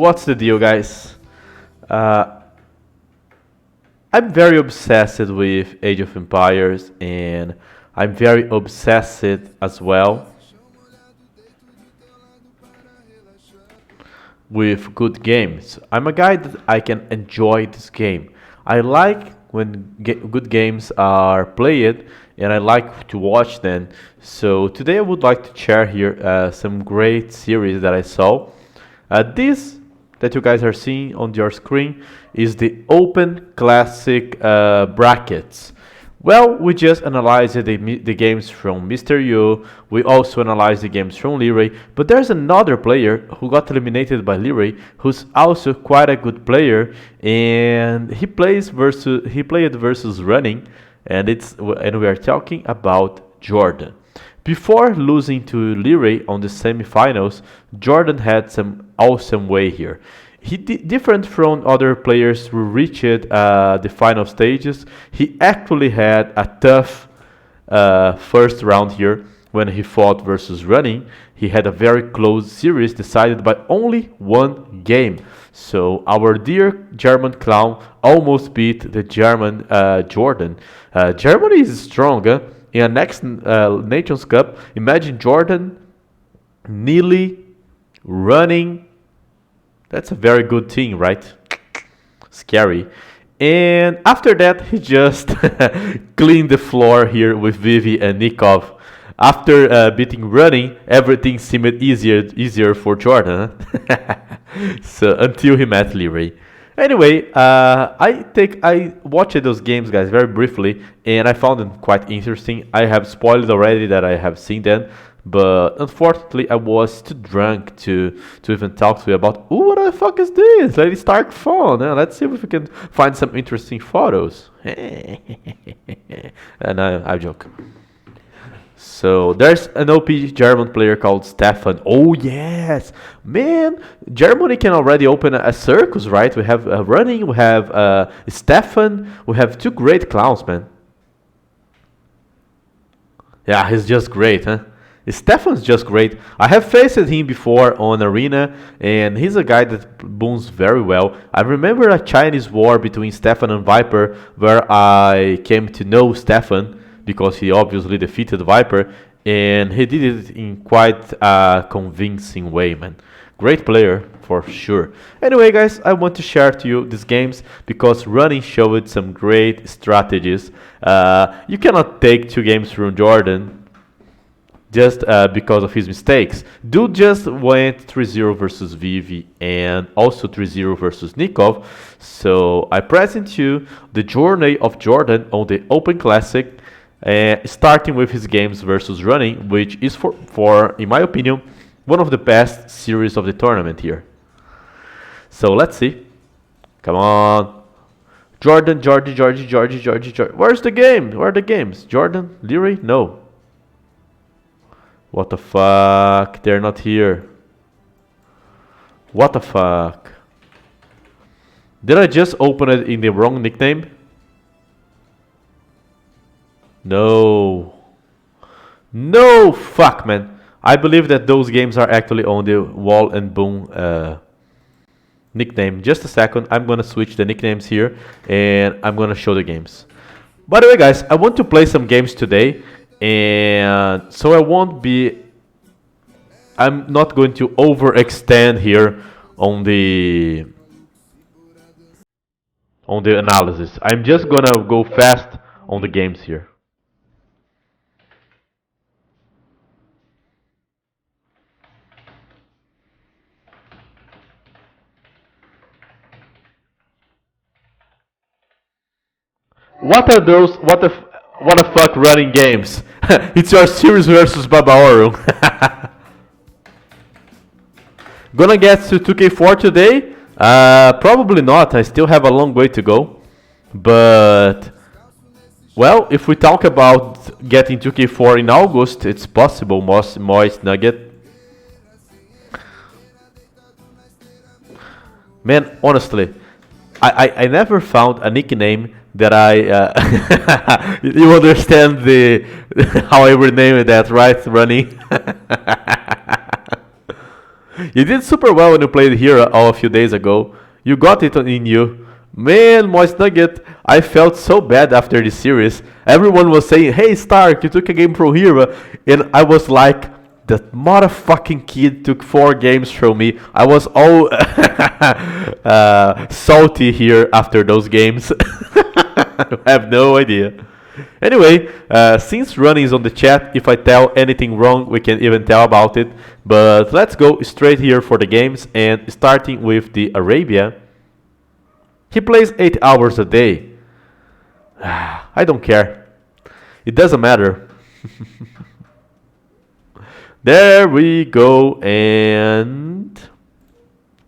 what's the deal, guys? Uh, I'm very obsessed with Age of Empires, and I'm very obsessed as well with good games. I'm a guy that I can enjoy this game. I like when good games are played, and I like to watch them. So today I would like to share here some great series that I saw. This that you guys are seeing on your screen is the Open Classic brackets. Well, we just analyzed the games from Mr. Yu. We also analyzed the games from Leray. But there's another player who got eliminated by Leray, who's also quite a good player, and he played versus Running, and we are talking about Jordan. Before losing to Leray on the semifinals, Jordan had some awesome way here. Different from other players who reached the final stages. He actually had a tough first round here when he fought versus Running. He had a very close series decided by only one game. So our dear German clown almost beat the German Jordan. Germany is strong. Huh? In the next Nations Cup, imagine Jordan, Neely, Running. That's a very good team, right? Scary. And after that, he just cleaned the floor here with Vivi and Nikov. After beating Running, everything seemed easier for Jordan. Huh? So until he met Leary. Anyway, I watched those games, guys, very briefly, and I found them quite interesting. I have spoiled already that I have seen them, but unfortunately, I was too drunk to even talk to you about. Ooh, what the fuck is this? Let's start phone. Let's see if we can find some interesting photos. And I joke. So there's an OP German player called Stefan. Oh yes, man! Germany can already open a circus, right? We have Running, we have Stefan, we have two great clowns, man. Yeah, he's just great, huh? Stefan's just great. I have faced him before on Arena, and he's a guy that booms very well. I remember a Chinese war between Stefan and Viper, where I came to know Stefan because he obviously defeated Viper, and he did it in quite a convincing way, man. Great player for sure. Anyway, guys, I want to share to you these games because Running showed some great strategies. You cannot take two games from Jordan just because of his mistakes. Dude just went 3-0 versus Vivi and also 3-0 versus Nikov. So I present you the journey of Jordan on the Open Classic, starting with his games versus Running, which is for in my opinion, one of the best series of the tournament here. So let's see. Come on. Jordan, Georgie. Where's the game? Where are the games? Jordan, Leary? No. What the fuck? They're not here. What the fuck? Did I just open it in the wrong nickname? No. No, fuck, man. I believe that those games are actually on the Wall and Boom nickname. Just a second. I'm going to switch the nicknames here, and I'm going to show the games. By the way, guys, I want to play some games today. And so I'm not going to overextend here on the analysis. I'm just gonna go fast on the games here. What are those? What the fuck running games? It's your series versus Babaoru. Gonna get to 2K4 today? Probably not. I still have a long way to go. But well, if we talk about getting 2K4 in August, it's possible. Moist Nugget. Man, honestly, I never found a nickname that you understand how I renamed that, right? Running. You did super well when you played here a few days ago. You got it in you. Man, Moist Nugget, I felt so bad after this series. Everyone was saying, hey Stark, you took a game from Hero. And I was like, that motherfucking kid took 4 games from me. I was all salty here after those games. I have no idea. Anyway, since Running is on the chat, if I tell anything wrong, we can even tell about it. But let's go straight here for the games, and starting with the Arabia. He plays 8 hours a day. I don't care. It doesn't matter. There we go, and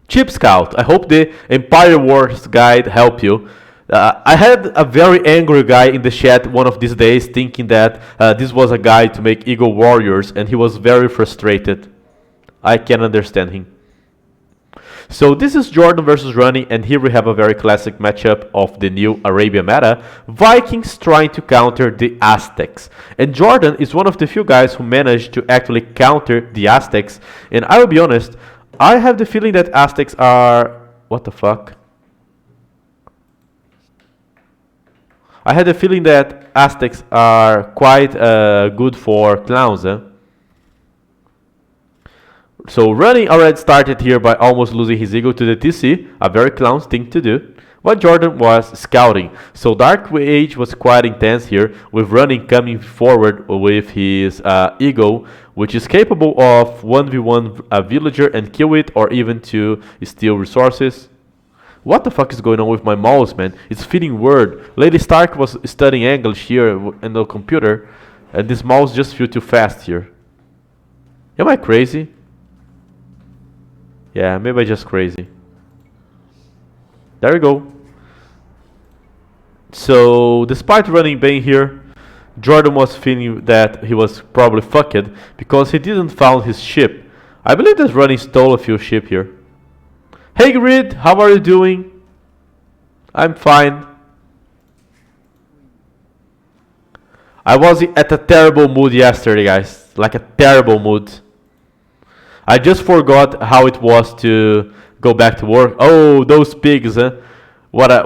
Chip Scout. I hope the Empire Wars guide help you. I had a very angry guy in the chat one of these days thinking that this was a guide to make Eagle Warriors, and he was very frustrated. I can understand him. So this is Jordan versus Running, and here we have a very classic matchup of the new Arabia meta. Vikings trying to counter the Aztecs. And Jordan is one of the few guys who managed to actually counter the Aztecs. And I will be honest, I have the feeling that Aztecs are... What the fuck? I had a feeling that Aztecs are quite good for clowns, eh? So Running already started here by almost losing his eagle to the TC, a very clown thing to do, while Jordan was scouting. So Dark Age was quite intense here, with Running coming forward with his eagle, which is capable of 1v1 a villager and kill it, or even to steal resources. What the fuck is going on with my mouse, man? It's feeding word. Lady Stark was studying English here in the computer, and this mouse just feels too fast here. Am I crazy? Yeah, maybe I'm just crazy. There we go. So, despite Running being here, Jordan was feeling that he was probably fucked because he didn't found his ship. I believe that Running stole a few ship here. Hey Grid, how are you doing? I'm fine. I was at a terrible mood yesterday, guys. Like a terrible mood. I just forgot how it was to go back to work. Oh, those pigs, huh? What a,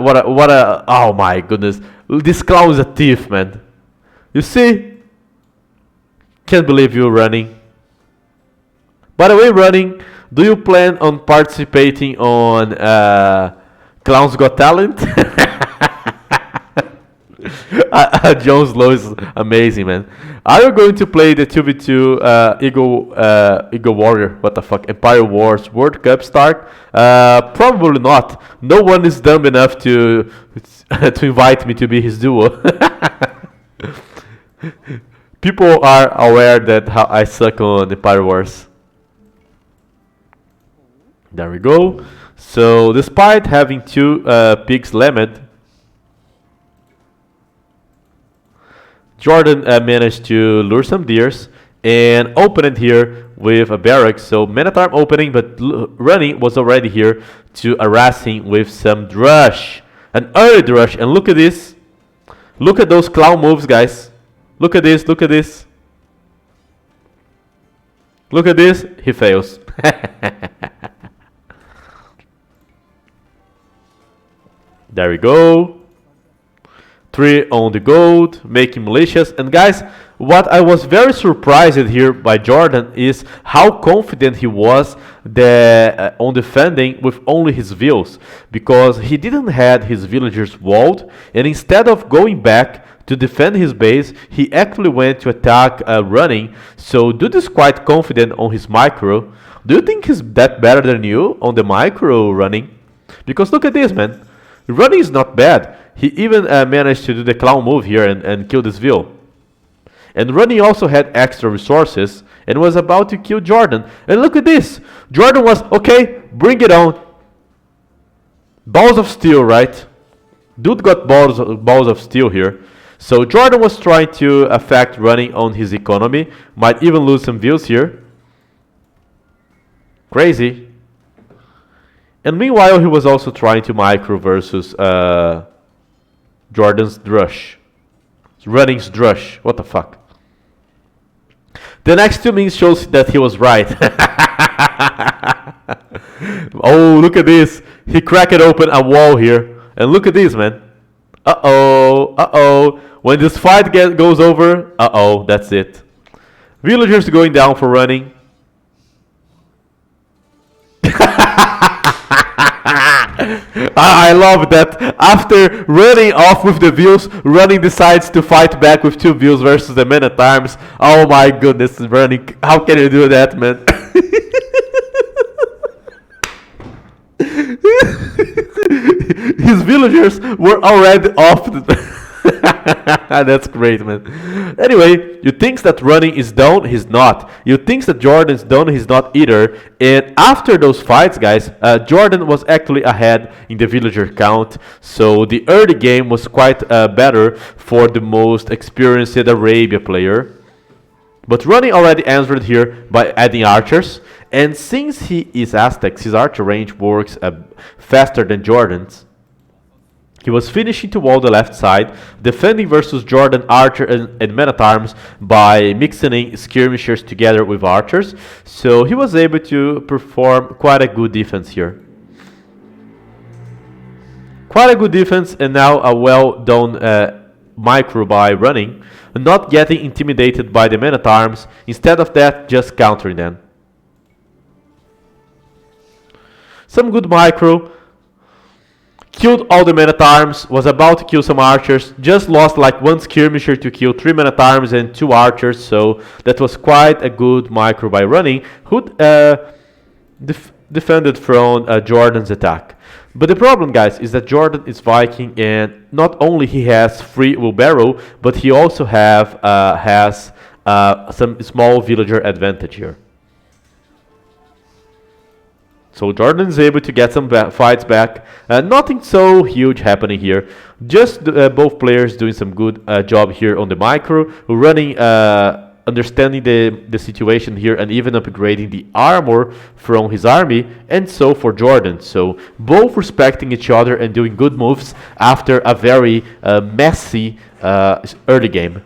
oh my goodness. This clown is a thief, man. You see? Can't believe you're Running. By the way, Running, do you plan on participating on Clowns Got Talent? Jones Low is amazing, man. Are you going to play the 2v2 Eagle Warrior? What the fuck? Empire Wars World Cup start? Probably not. No one is dumb enough to invite me to be his duo. People are aware that how I suck on Empire Wars. There we go. So despite having 2 pigs lemmed, Jordan managed to lure some deers and open it here with a barracks. So Man-at-Arm opening, but Running was already here to harassing with some drush. An early drush. And look at this. Look at those clown moves, guys. Look at this. Look at this. Look at this. He fails. There we go. 3 on the gold, making malicious. And guys, what I was very surprised here by Jordan is how confident he was on defending with only his vills, because he didn't have his villagers walled, and instead of going back to defend his base, he actually went to attack Running. So dude is quite confident on his micro. Do you think he's that better than you on the micro, Running? Because look at this, man. Running is not bad. He even managed to do the clown move here and kill this Vil. And Running also had extra resources and was about to kill Jordan. And look at this. Jordan was, okay, bring it on. Balls of steel, right? Dude got balls of steel here. So Jordan was trying to affect Running on his economy. Might even lose some views here. Crazy. And meanwhile, he was also trying to micro versus Jordan's Drush. Running's Drush. What the fuck? The next 2 minutes shows that he was right. Oh, look at this. He cracked open a wall here. And look at this, man. Uh-oh. Uh-oh. When this fight goes over, uh-oh, that's it. Villagers going down for running. I love that. After running off with the views, running decides to fight back with 2 views versus the man at arms. Oh my goodness, running. How can you do that, man? His villagers were already off. That's great, man. Anyway, you think that running is done, he's not. You think that Jordan's done, he's not either. And after those fights, guys, Jordan was actually ahead in the villager count. So the early game was quite better for the most experienced Arabia player. But running already answered here by adding archers. And since he is Aztecs, his archer range works faster than Jordan's. He was finishing to wall the left side, defending versus Jordan archer and men at arms by mixing in skirmishers together with archers. So he was able to perform quite a good defense here. Quite a good defense, and now a well done micro by running, not getting intimidated by the men at arms. Instead of that, just countering them. Some good micro. Killed all the men at arms, was about to kill some archers, just lost like 1 skirmisher to kill 3 men at arms and 2 archers, so that was quite a good micro by running, who defended from Jordan's attack. But the problem, guys, is that Jordan is Viking, and not only he has free wheelbarrow, but he also has some small villager advantage here. So Jordan is able to get some fights back. Nothing so huge happening here. Just both players doing some good job here on the micro. Running, understanding the situation here and even upgrading the armor from his army. And so for Jordan. So both respecting each other and doing good moves after a very messy early game.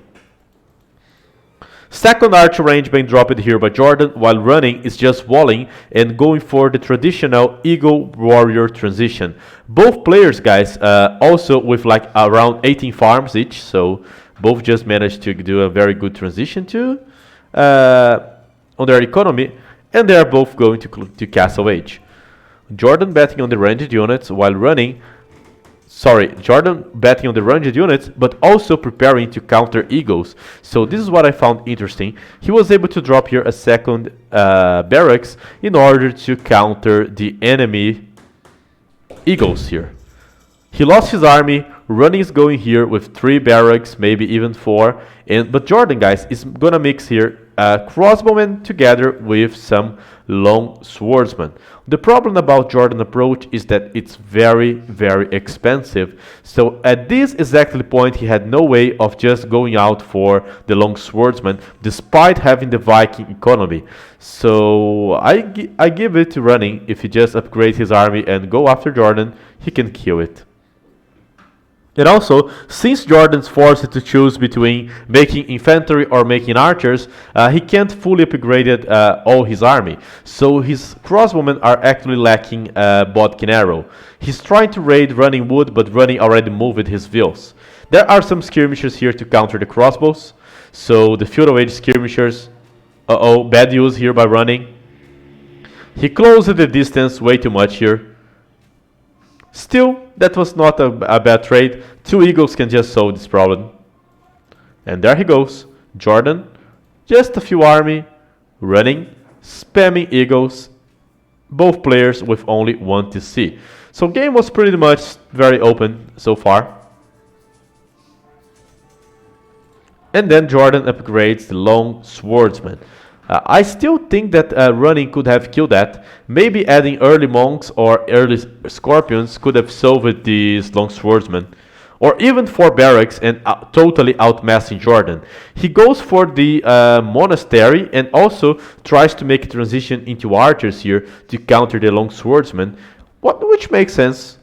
Second archer range being dropped here by Jordan, while running is just walling and going for the traditional eagle warrior transition. Both players, guys, also with like around 18 farms each, so both just managed to do a very good transition to on their economy, and they are both going to Castle Age. Jordan betting on the ranged units while running. Jordan betting on the ranged units, but also preparing to counter eagles. So this is what I found interesting. He was able to drop here a second barracks in order to counter the enemy eagles here. He lost his army. Running is going here with 3 barracks, maybe even 4. But Jordan, guys, is gonna mix here crossbowmen together with some long swordsmen. The problem about Jordan approach is that it's very, very expensive. So at this exactly point, he had no way of just going out for the long swordsman, despite having the Viking economy. So I give it to running. If he just upgrades his army and go after Jordan, he can kill it. And also, since Jordan's forced to choose between making infantry or making archers, he can't fully upgrade all his army. So his crossbowmen are actually lacking bodkin arrow. He's trying to raid running wood, but running already moved his vills. There are some skirmishers here to counter the crossbows. So the feudal age skirmishers, bad use here by running. He closed the distance way too much here. Still, that was not a bad trade. 2 eagles can just solve this problem. And there he goes. Jordan, just a few army, running, spamming eagles. Both players with only 1 TC. So game was pretty much very open so far. And then Jordan upgrades the long swordsman. I still think that running could have killed that. Maybe adding early monks or early scorpions could have solved these long swordsmen. Or even 4 barracks and totally outmassing Jordan. He goes for the monastery and also tries to make a transition into archers here to counter the long swordsman, which makes sense.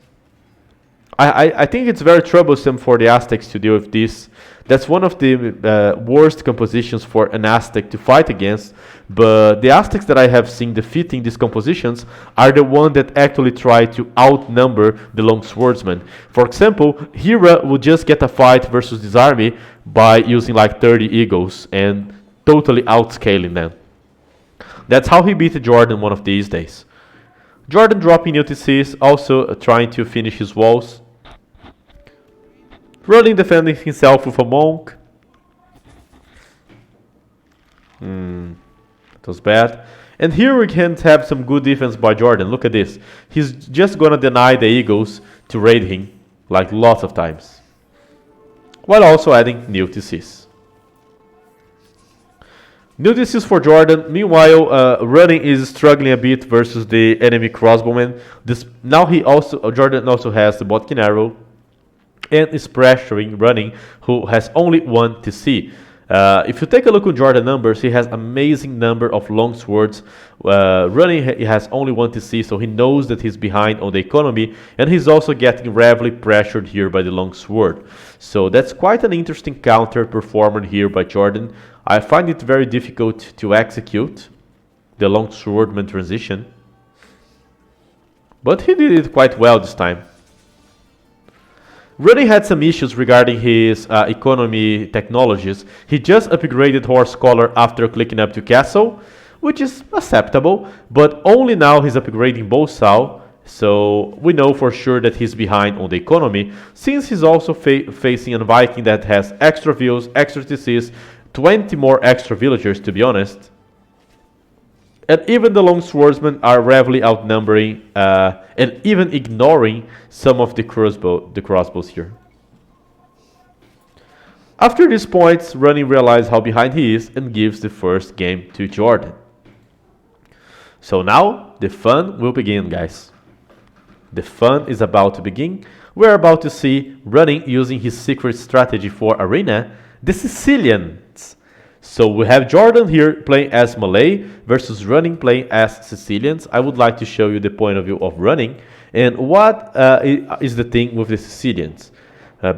I think it's very troublesome for the Aztecs to deal with this. That's one of the worst compositions for an Aztec to fight against. But the Aztecs that I have seen defeating these compositions are the ones that actually try to outnumber the long swordsman. For example, Hera will just get a fight versus this army by using like 30 eagles and totally outscaling them. That's how he beat Jordan one of these days. Jordan dropping UTCs, also trying to finish his walls. Running defending himself with a monk. That was bad. And here we can have some good defense by Jordan. Look at this. He's just gonna deny the eagles to raid him like lots of times. While also adding new TCs. New TCs for Jordan. Meanwhile, running is struggling a bit versus the enemy crossbowman. Jordan also has the Botkin arrow and is pressuring running, who has only one TC. If you take a look at Jordan numbers, he has amazing number of long swords. Running, he has only one TC, so he knows that he's behind on the economy, and he's also getting heavily pressured here by the long sword. So that's quite an interesting counter performed here by Jordan. I find it very difficult to execute the long swordman transition, but he did it quite well this time. Running had some issues regarding his economy technologies. He just upgraded Horse Collar after clicking up to Castle, which is acceptable, but only now he's upgrading Bosal, so we know for sure that he's behind on the economy, since he's also facing a Viking that has extra views, extra TCs, 20 more extra villagers to be honest. And even the long swordsmen are heavily outnumbering and even ignoring some of the crossbows here. After these points, Running realizes how behind he is and gives the first game to Jordan. So now the fun will begin, guys. The fun is about to begin. We're about to see Running using his secret strategy for Arena, the Sicilians. So we have Jordan here playing as Malay versus Running playing as Sicilians. I would like to show you the point of view of Running and what is the thing with the Sicilians.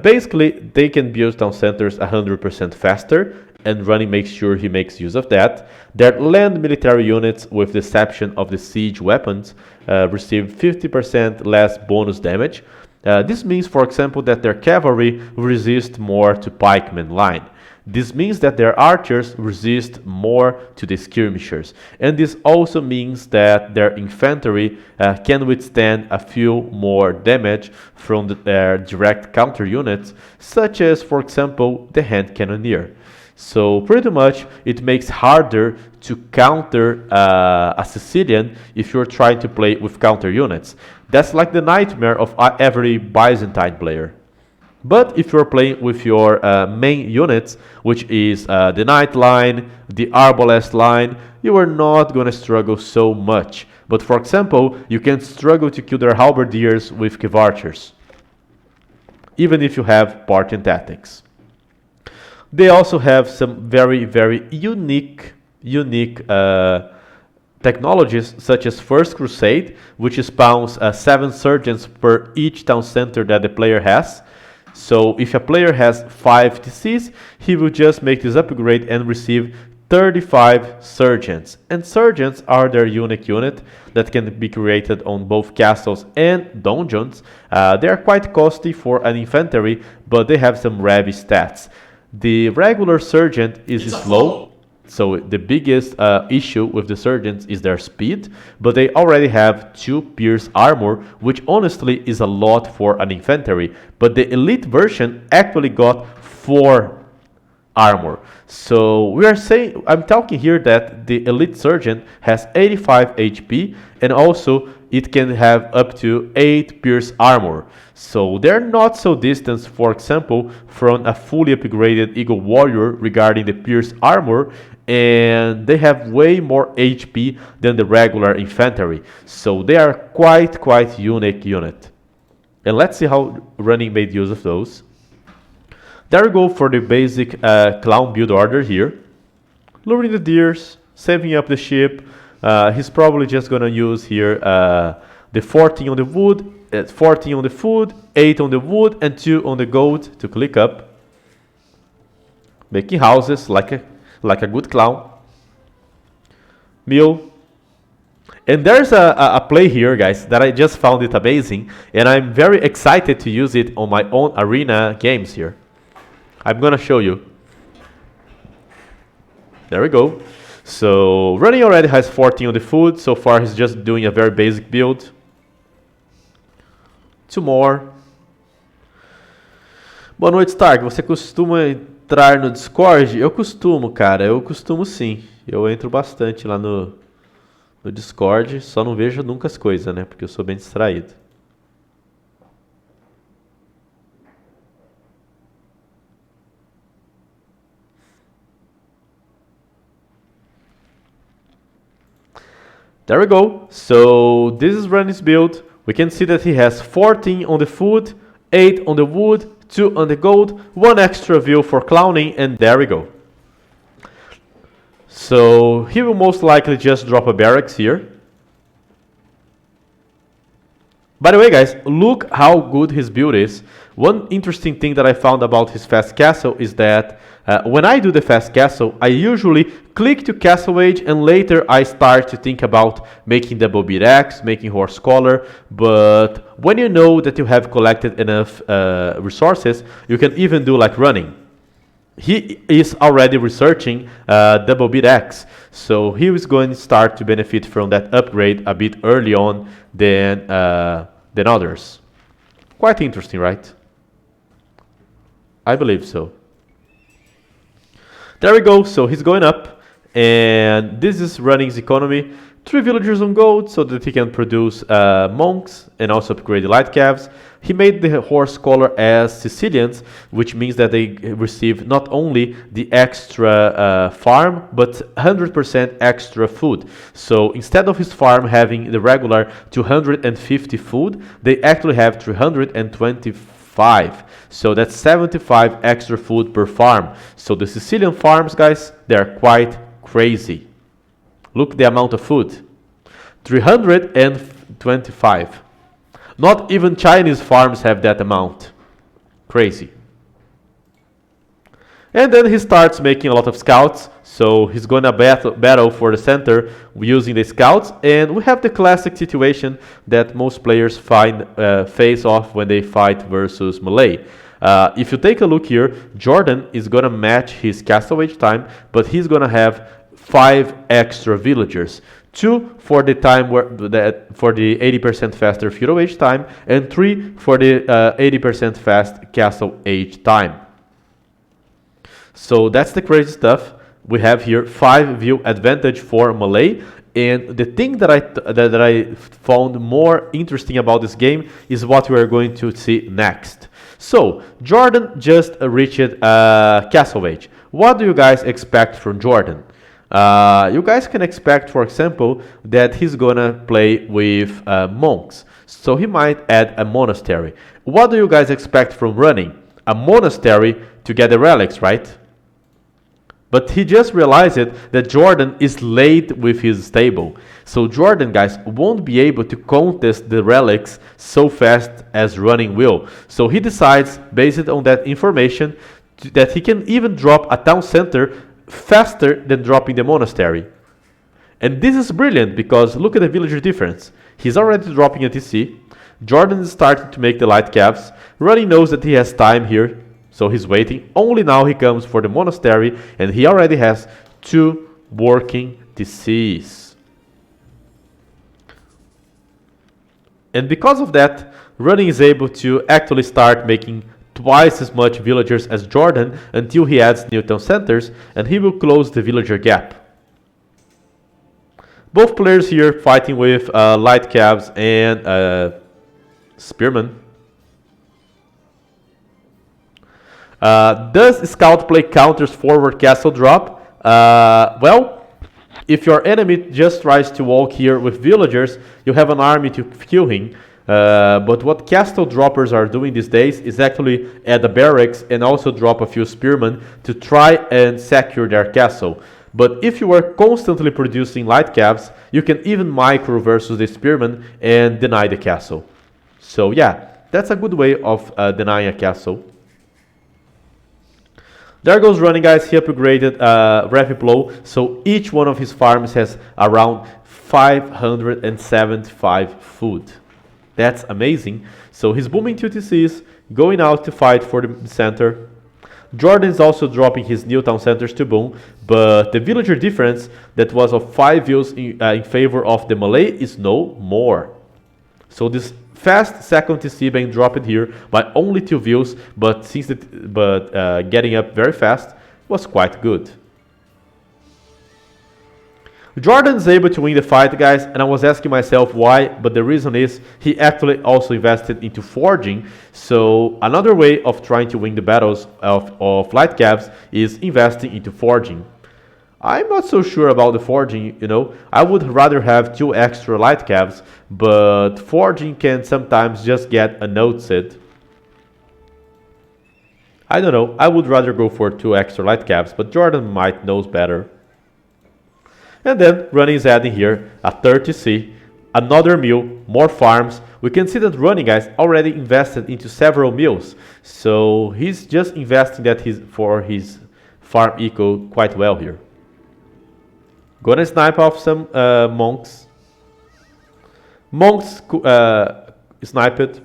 Basically, they can build town centers 100% faster, and Running makes sure he makes use of that. Their land military units, with the exception of the siege weapons, receive 50% less bonus damage. This means, for example, that their cavalry resist more to pikeman line. This means that their archers resist more to the skirmishers, and this also means that their infantry can withstand a few more damage from their direct counter units, such as, for example, the hand cannoneer. So pretty much it makes harder to counter a Sicilian if you're trying to play with counter units. That's like the nightmare of every Byzantine player. But if you're playing with your main units, which is the Knight line, the Arbalest line, you are not going to struggle so much. But for example, you can struggle to kill their halberdiers with Kvarchers, even if you have Parthian tactics. They also have some very, very unique technologies, such as First Crusade, which spawns 7 surgeons per each town center that the player has. So if a player has 5 TCs, he will just make this upgrade and receive 35 surgeons. And surgeons are their unique unit that can be created on both castles and dungeons. They are quite costly for an infantry, but they have some heavy stats. The regular sergeant is slow. So the biggest issue with the surgeons is their speed, but they already have 2 pierce armor, which honestly is a lot for an infantry. But the elite version actually got 4 armor. So I'm talking here that the elite surgeon has 85 HP, and also it can have up to 8 pierce armor. So they're not so distant, for example, from a fully upgraded Eagle Warrior regarding the pierce armor, and they have way more HP than the regular infantry. So they are quite unique unit. And let's see how Running made use of those. There we go for the basic clown build order here. Luring the deers, saving up the ship. He's probably just gonna use here The 14 on the wood, 14 on the food, 8 on the wood, and 2 on the gold to click up. Making houses like a good clown. Mill. And there's a play here, guys, that I just found it amazing, and I'm very excited to use it on my own arena games here. I'm gonna show you. There we go. So running already has 14 on the food. So far he's just doing a very basic build. 2 more. Boa noite, Stark. Você costuma entrar no Discord? Eu costumo, cara. Eu costumo sim. Eu entro bastante lá no Discord. Só não vejo nunca as coisas, né? Porque eu sou bem distraído. There we go. So this is Runny's build. We can see that he has 14 on the food, 8 on the wood, 2 on the gold, 1 extra view for clowning, and there we go. So he will most likely just drop a barracks here. By the way, guys, look how good his build is. One interesting thing that I found about his fast castle is that when I do the fast castle, I usually click to castle age and later I start to think about making double beat X, making horse collar. But when you know that you have collected enough resources, you can even do like running. He is already researching double beat X, so he is going to start to benefit from that upgrade a bit early on than others. Quite interesting, right? I believe so. There we go, so he's going up, and this is Running's economy. 3 villagers on gold so that he can produce monks and also upgrade the light calves. He made the horse collar as Sicilians, which means that they receive not only the extra farm, but 100% extra food. So instead of his farm having the regular 250 food, they actually have 325. So that's 75 extra food per farm. So the Sicilian farms, guys, they're quite crazy. Look the amount of food. 325. Not even Chinese farms have that amount. Crazy. And then he starts making a lot of scouts. So he's going to battle for the center using the scouts. And we have the classic situation that most players face off when they fight versus Malay. If you take a look here, Jordan is going to match his castle age time, but he's going to have 5 extra villagers. 2 for the time for the 80% faster feudal age time, and 3 for the 80% fast castle age time. So that's the crazy stuff. We have here 5 view advantage for Malay. And the thing that I found more interesting about this game is what we are going to see next. So Jordan just reached castle age. What do you guys expect from Jordan? You guys can expect, for example, that he's gonna play with monks. So he might add a monastery. What do you guys expect from running? A monastery to get the relics, right? But he just realized that Jordan is late with his stable. So Jordan, guys, won't be able to contest the relics so fast as running will. So he decides, based on that information, that he can even drop a town center faster than dropping the monastery. And this is brilliant because look at the villager difference. He's already dropping a TC. Jordan is starting to make the light calves. Running knows that he has time here, so he's waiting. Only now he comes for the monastery, and he already has 2 working TCs. And because of that, Running is able to actually start making twice as much villagers as Jordan until he adds new town centers, and he will close the villager gap. Both players here fighting with light calves and spearmen. Does scout play counters forward castle drop? Well, if your enemy just tries to walk here with villagers, you have an army to kill him. But what castle droppers are doing these days is actually add the barracks and also drop a few spearmen to try and secure their castle. But if you are constantly producing light caps, you can even micro versus the spearman and deny the castle. So yeah, that's a good way of denying a castle. There goes running, guys. He upgraded Rapid Blow, so each one of his farms has around 575 food. That's amazing. So he's booming 2 TCs, going out to fight for the center. Jordan is also dropping his new town centers to boom, but the villager difference that was of 5 views in favor of the Malay is no more. So this fast second TC being dropped here by only 2 views, but getting up very fast was quite good. Jordan is able to win the fight, guys, and I was asking myself why, but the reason is he actually also invested into forging. So another way of trying to win the battles of light caps is investing into forging. I'm not so sure about the forging, you know. I would rather have 2 extra light caps, but forging can sometimes just get unnoticed. I don't know, I would rather go for 2 extra light caps, but Jordan might knows better. And then Running is adding here a 30C, another mill, more farms. We can see that Running, guys, already invested into several mills. So he's just investing that for his farm eco quite well here. Gonna snipe off some monks. Monks sniped.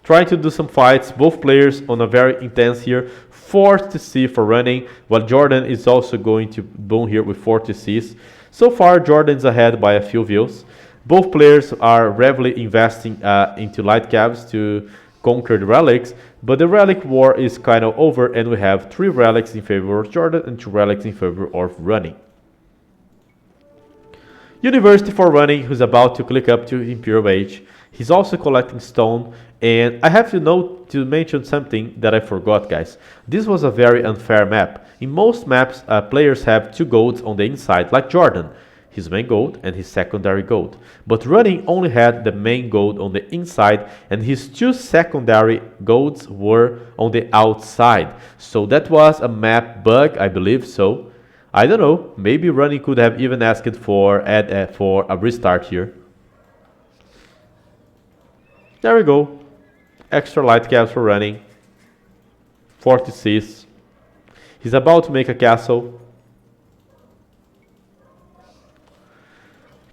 Trying to do some fights, both players on a very intense here. 4 TC for Running, while Jordan is also going to boom here with 4 TCs. So far, Jordan's ahead by a few views. Both players are heavily investing into light caps to conquer the relics, but the relic war is kind of over, and we have 3 relics in favor of Jordan and 2 relics in favor of Running. University for Running, who's about to click up to Imperial Age. He's also collecting stone, and I have to mention something that I forgot, guys. This was a very unfair map. In most maps, players have 2 golds on the inside, like Jordan, his main gold and his secondary gold. But Running only had the main gold on the inside, and his 2 secondary golds were on the outside. So that was a map bug, I believe so. I don't know, maybe Running could have even asked for a restart here. There we go. Extra light caps for Running. 40 Cs. He's about to make a castle.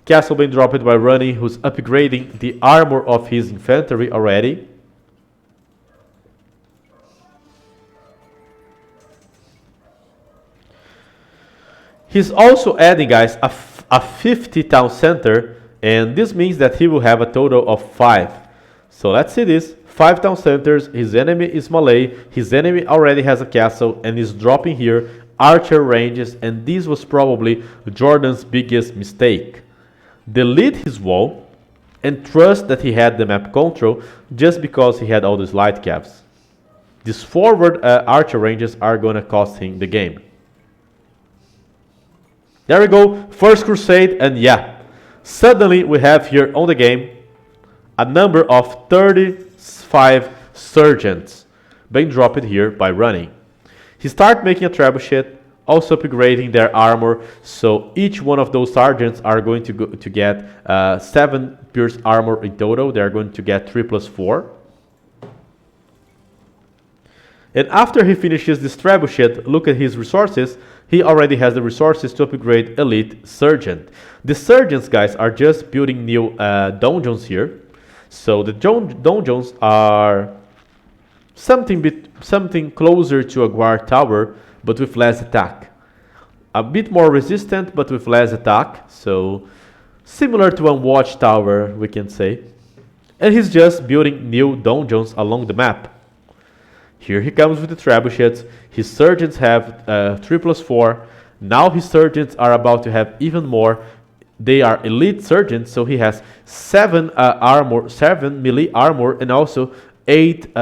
Castle being dropped by Running, who's upgrading the armor of his infantry already. He's also adding, guys, a 50 town center, and this means that he will have a total of 5. So let's see this. 5 town centers, his enemy is Malay, his enemy already has a castle and is dropping here archer ranges, and this was probably Jordan's biggest mistake. Delete his wall and trust that he had the map control just because he had all these light caps. These forward archer ranges are gonna cost him the game. There we go, first crusade, and yeah, suddenly we have here on the game a number of 35 sergeants being dropped here by Running. He started making a trebuchet, also upgrading their armor, so each one of those sergeants are going to get 7 pierce armor in total. They're going to get 3+4. And after he finishes this trebuchet, look at his resources. He already has the resources to upgrade Elite Sergeant. The Sergeants, guys, are just building new dungeons here. So the dungeons are something closer to a guard tower, but with less attack. A bit more resistant, but with less attack. So similar to a watchtower, we can say. And he's just building new dungeons along the map. Here he comes with the trebuchets. His sergeants have 3+4. Now his sergeants are about to have even more. They are elite sergeants, so he has 7 melee armor, and also 8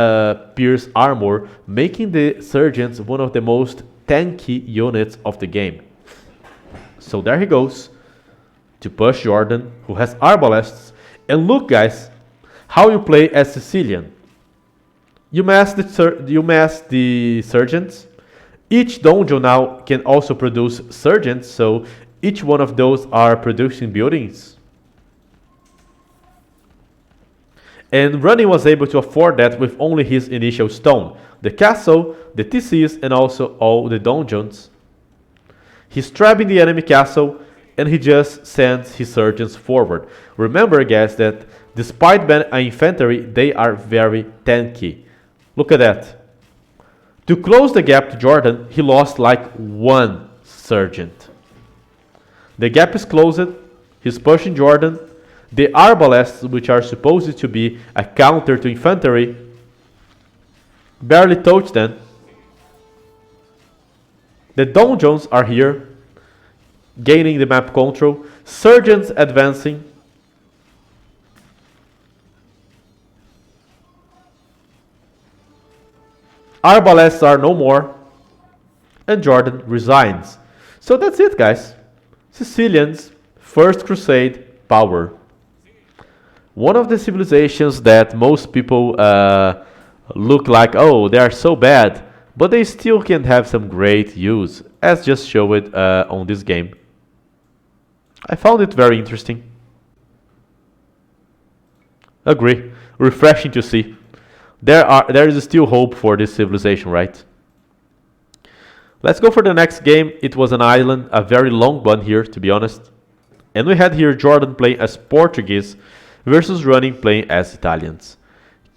pierce armor, making the sergeants one of the most tanky units of the game. So there he goes to push Jordan, who has arbalests. And look, guys, how you play as Sicilian. You mass the sergeants, Each dungeon now can also produce sergeants, so each one of those are producing buildings. And Running was able to afford that with only his initial stone, the castle, the TCs, and also all the dungeons. He's trapping the enemy castle, and he just sends his sergeants forward. Remember, guys, that despite being an infantry, they are very tanky. Look at that. To close the gap to Jordan, he lost like one sergeant. The gap is closed. He's pushing Jordan. The arbalests, which are supposed to be a counter to infantry, barely touch them. The dungeons are here, gaining the map control. Sergeants advancing. Arbalests are no more. And Jordan resigns. So that's it, guys. Sicilians, First Crusade, power. One of the civilizations that most people look like, oh, they are so bad, but they still can have some great use, as just showed on this game. I found it very interesting. Agree. Refreshing to see. There is still hope for this civilization, right? Let's go for the next game. It was an island, a very long one here, to be honest. And we had here Jordan playing as Portuguese versus Running playing as Italians.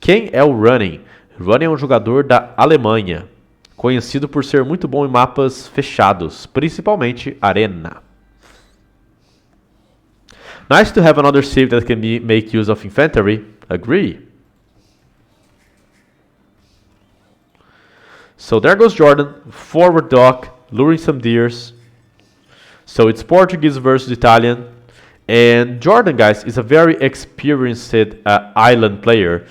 Quem é o Running? Running é um jogador da Alemanha, conhecido por ser muito bom em mapas fechados, principalmente Arena. Nice to have another civ that can make use of infantry. Agree. So there goes Jordan, forward dock, luring some deers. So it's Portuguese versus Italian. And Jordan, guys, is a very experienced island player.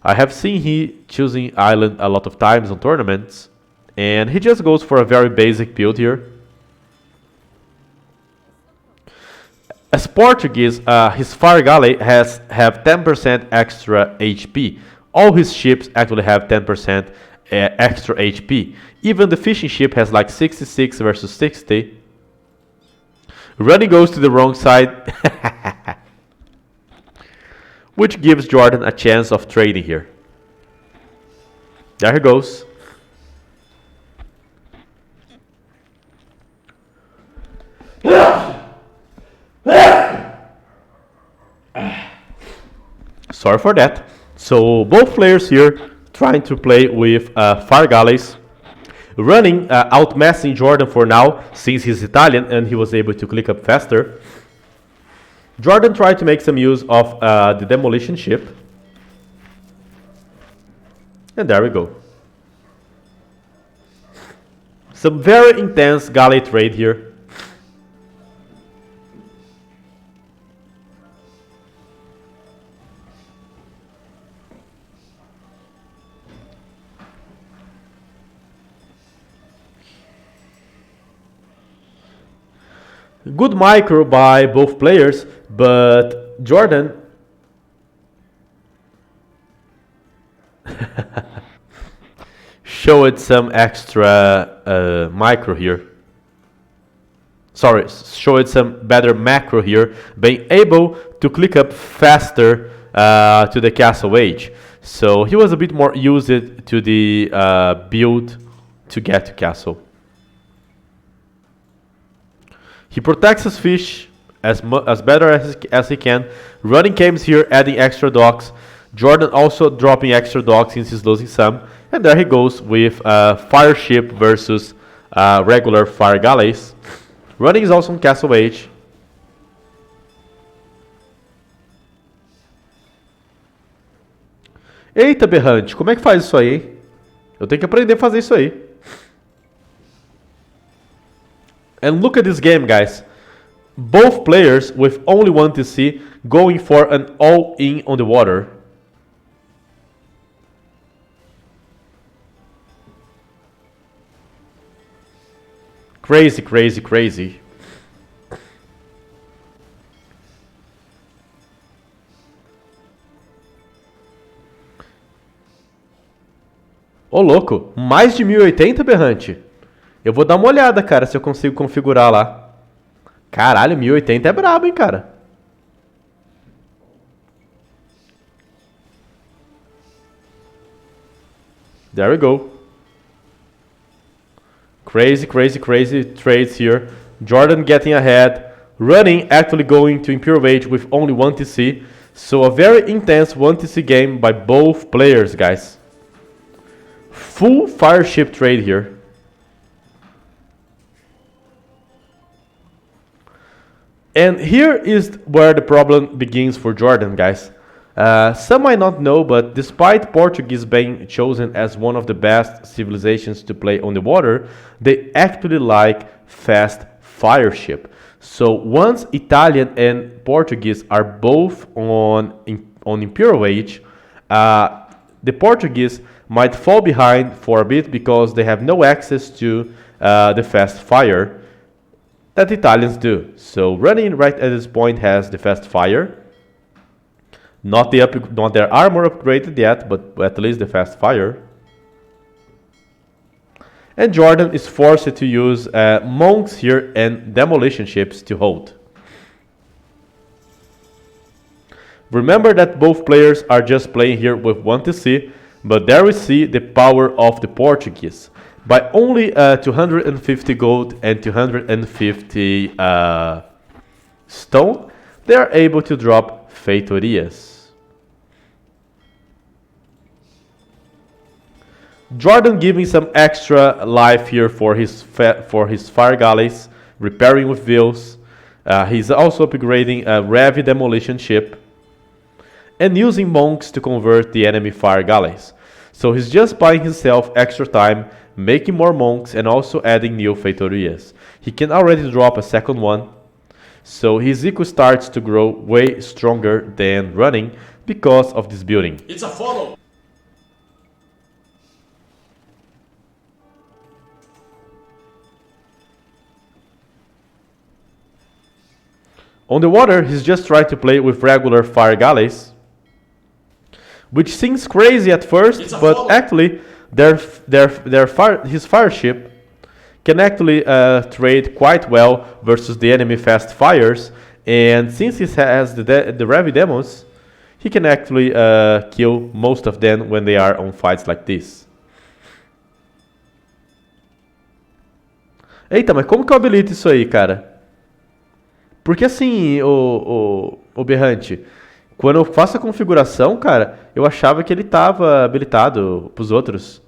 I have seen he choosing island a lot of times on tournaments. And he just goes for a very basic build here. As Portuguese, his fire galley have 10% extra HP. All his ships actually have 10% extra HP. Even the fishing ship has like 66 versus 60. Running goes to the wrong side, which gives Jordan a chance of trading here. There he goes. Sorry for that. So both players here trying to play with fire galleys. Running, outmassing Jordan for now, since he's Italian and he was able to click up faster. Jordan tried to make some use of the demolition ship. And there we go. Some very intense galley trade here. Good micro by both players, but Jordan showed some extra micro here. Sorry, showed some better macro here, being able to click up faster to the castle age. So he was a bit more used to the build to get to castle. He protects his fish as better as he can. Running comes here, adding extra docks. Jordan also dropping extra docks since he's losing some. And there he goes with fire ship versus regular fire galleys. Running is also on castle age. Eita, berrante, como é que faz isso aí, hein? Eu tenho que aprender a fazer isso aí. And look at this game, guys. Both players with only one TC going for an all-in on the water. Crazy, crazy, crazy. Ô, louco. Mais de 1080, berrante? Eu vou dar uma olhada, cara, se eu consigo configurar lá. Caralho, 1080 é brabo, hein, cara. There we go. Crazy, crazy, crazy trades here. Jordan getting ahead. Running actually going to Imperial Age with only 1 TC. So a very intense 1 TC game by both players, guys. Full fireship trade here. And here is where the problem begins for Jordan, guys. Some might not know, but despite Portuguese being chosen as one of the best civilizations to play on the water, they actually like fast fireship. So once Italian and Portuguese are both on Imperial Age, the Portuguese might fall behind for a bit because they have no access to the fast fire that Italians do. So running right at this point has the fast fire. Not their armor upgraded yet, but at least the fast fire. And Jordan is forced to use monks here and demolition ships to hold. Remember that both players are just playing here with 1 TC, but there we see the power of the Portuguese. By only 250 gold and 250 stone, they are able to drop Feitorias. Jordan giving some extra life here for his fire galleys, repairing with wheels. He's also upgrading a Revi demolition ship and using monks to convert the enemy fire galleys. So he's just buying himself extra time, making more monks and also adding new Feitorias. He can already drop a second one. So his eco starts to grow way stronger than running because of this building. It's a follow. On the water, he's just trying to play with regular fire galleys, which seems crazy at first, but actually his fire ship can actually trade quite well versus the enemy fast fires, and since he has the Revi demos, he can actually kill most of them when they are on fights like this. Eita, mas como que eu habilito isso aí, cara? Porque assim, o Berrante, quando eu faço a configuração, cara, eu achava que ele tava habilitado pros outros.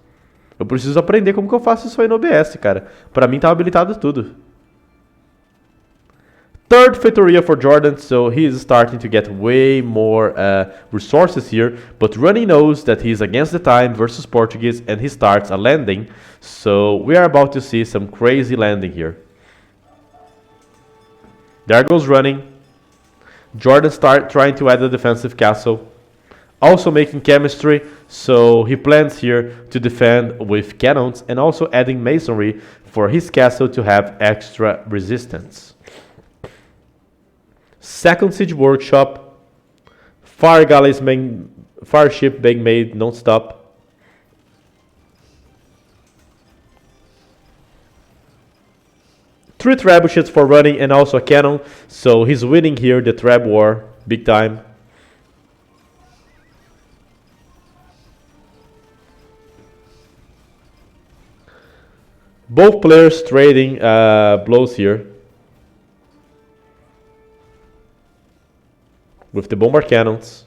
Eu preciso aprender como que eu faço isso aí no OBS, cara. Pra mim tava habilitado tudo. Third Feitoria for Jordan, so he is starting to get way more resources here, but Running knows that he is against the time versus Portuguese and he starts a landing, so we are about to see some crazy landing here. There goes Running. Jordan start trying to add a defensive castle. Also making chemistry, so he plans here to defend with cannons and also adding masonry for his castle to have extra resistance. Second siege workshop. Fire galleys fire ship being made non-stop. Three trebuchets for Running and also a cannon, so he's winning here the treb war big time. Both players trading blows here with the bomber cannons.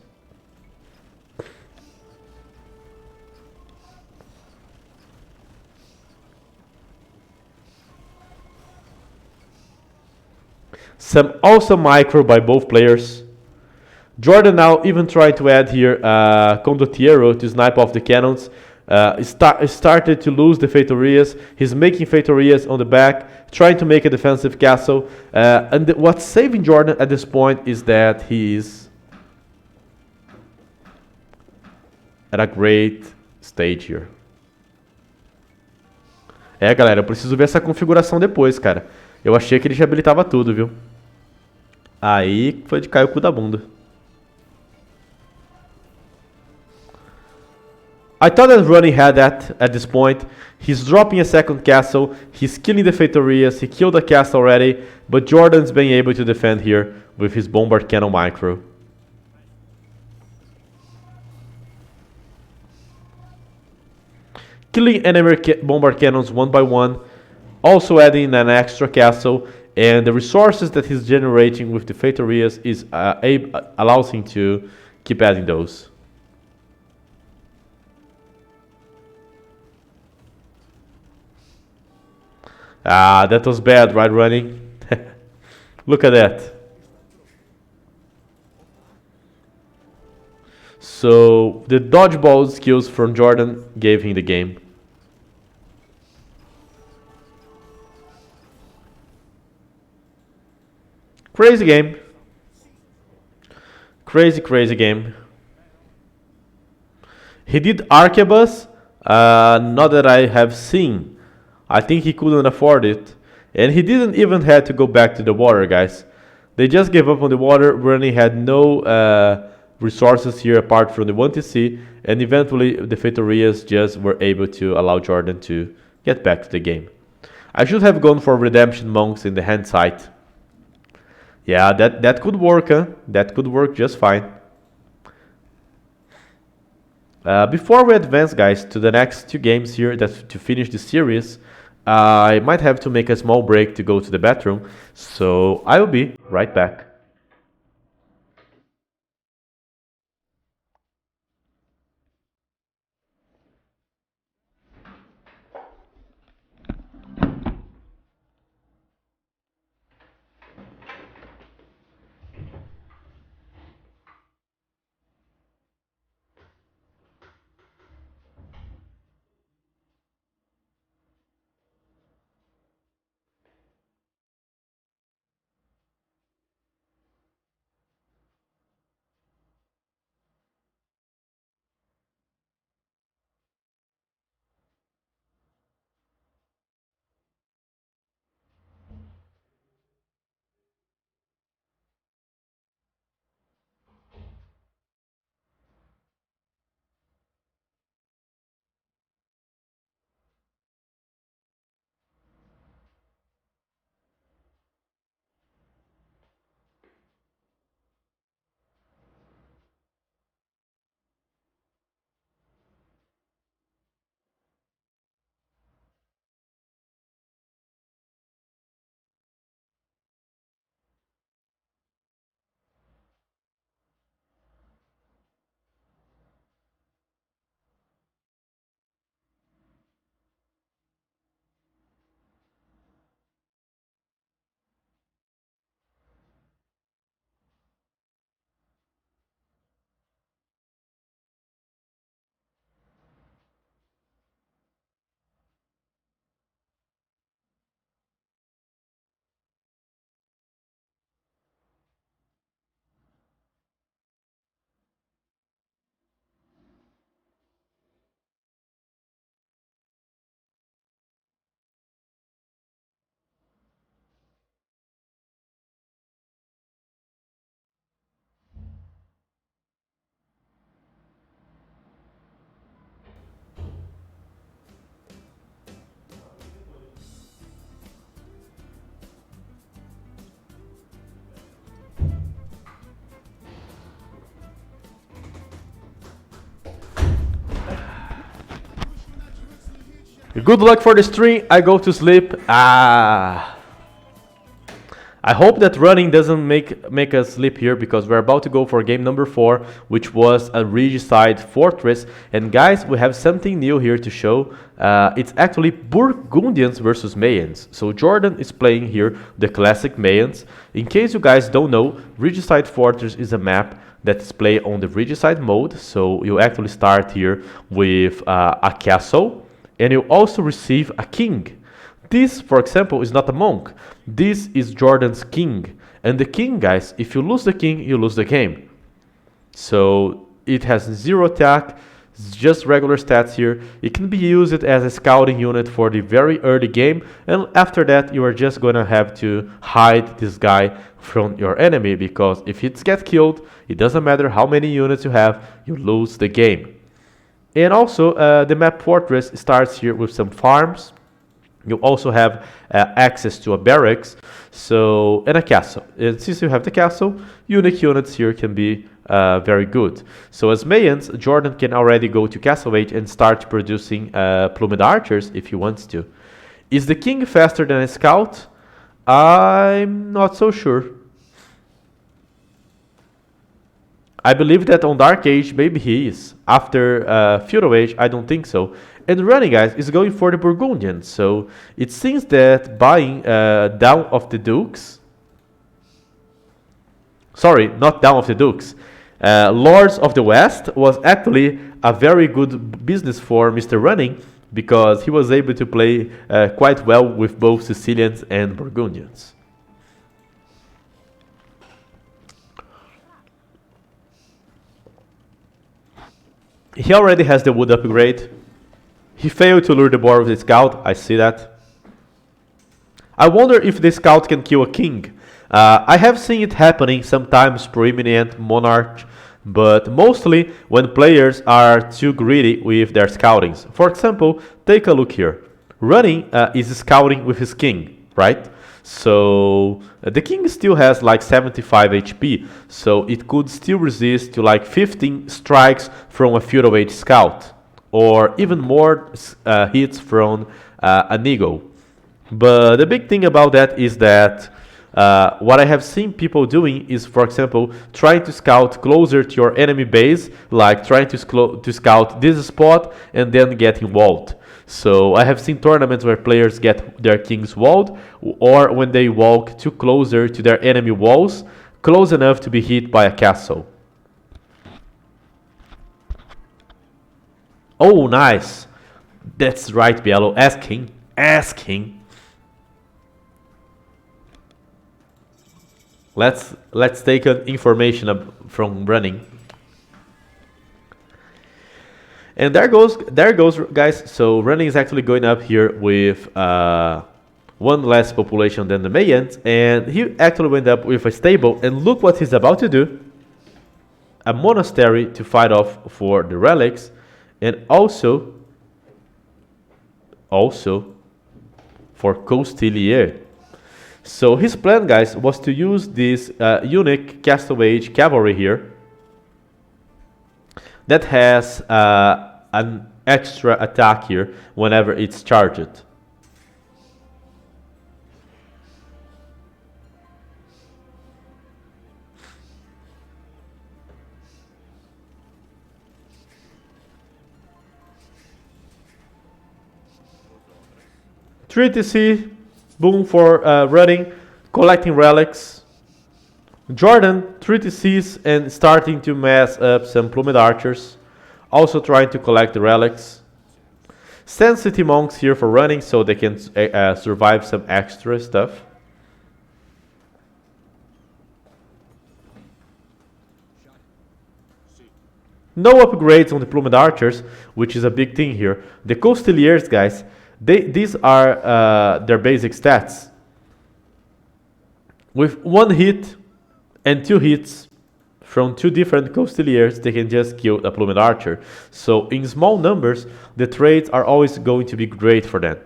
Some awesome micro by both players. Jordan now even trying to add here Condottiero to snipe off the cannons. Started to lose the Feitorias. He's making Feitorias on the back, trying to make a defensive castle. And what's saving Jordan at this point is that he is at a great stage here. É, galera, eu preciso ver essa configuração depois, cara. Eu achei que ele já habilitava tudo, viu? Aí foi de cair o cu da bunda. I thought that Ronnie had that at this point. He's dropping a second castle. He's killing the Fetorias. He killed a castle already. But Jordan's being able to defend here with his Bombard Cannon Micro. Killing enemy Bombard Cannons one by one. Also adding an extra castle. And the resources that he's generating with the Fetorias is allows him to keep adding those. Ah, that was bad, right, running? Look at that. So the dodgeball skills from Jordan gave him the game. Crazy game. Crazy game. He did Arquebus, not that I have seen. I think he couldn't afford it. And he didn't even have to go back to the water, guys. They just gave up on the water. Running had no resources here apart from the 1TC. And eventually the Fetorias just were able to allow Jordan to get back to the game. I should have gone for Redemption Monks in the hand site. Yeah, that could work, huh? That could work just fine. Before we advance, guys, to the next two games here to finish the series, I might have to make a small break to go to the bathroom, so I will be right back. Good luck for the stream. I go to sleep. I hope that running doesn't make us sleep here because we're about to go for game number 4, which was a Regicide Fortress. And guys, we have something new here to show. It's actually Burgundians versus Mayans. So Jordan is playing here the classic Mayans. In case you guys don't know, Regicide Fortress is a map that is played on the Regicide mode. So you actually start here with a castle. And you also receive a king. This, for example, is not a monk. This is Jordan's king. And the king, guys, if you lose the king, you lose the game. So it has 0 attack, just regular stats here. It can be used as a scouting unit for the very early game. And after that, you are just going to have to hide this guy from your enemy. Because if it gets killed, it doesn't matter how many units you have, you lose the game. And also, the map fortress starts here with some farms. You also have access to a barracks, so and a castle. And since you have the castle, unique units here can be very good. So as Mayans, Jordan can already go to Castle Age and start producing plumed archers if he wants to. Is the king faster than a scout? I'm not so sure. I believe that on Dark Age, maybe he is. After Feudal Age, I don't think so. And running, guys, is going for the Burgundians. So it seems that buying Down of the Dukes... Sorry, not Down of the Dukes. Lords of the West was actually a very good business for Mr. Running because he was able to play quite well with both Sicilians and Burgundians. He already has the wood upgrade. He failed to lure the boar with the scout, I see that. I wonder if the scout can kill a king. I have seen it happening sometimes preeminent monarch, but mostly when players are too greedy with their scoutings. For example, take a look here. Running is scouting with his king, right? So the king still has like 75 HP, so it could still resist to like 15 strikes from a feudal age scout, or even more hits from an eagle. But the big thing about that is that what I have seen people doing is, for example, trying to scout closer to your enemy base, like trying to scout this spot and then getting walled. So I have seen tournaments where players get their kings walled, or when they walk too closer to their enemy walls, close enough to be hit by a castle. Oh, nice. That's right, Bielo. Ask him. Ask him. Let's take an information from running. And there goes, guys. So running is actually going up here with one less population than the Mayans, and he actually went up with a stable. And look what he's about to do: a monastery to fight off for the relics, and also for Costelier. So his plan, guys, was to use this unique Castle Age cavalry here that has an extra attack here whenever it's charged. Treaty C, boom for running, collecting relics. Jordan, Treaty C's and starting to mess up some plumed archers. Also trying to collect the relics. Send city monks here for running so they can survive some extra stuff. No upgrades on the plumed archers, which is a big thing here. The Costeliers, guys, these are their basic stats. With one hit and two hits from two different Costeliers, they can just kill a plumed archer. So in small numbers, the trades are always going to be great for them.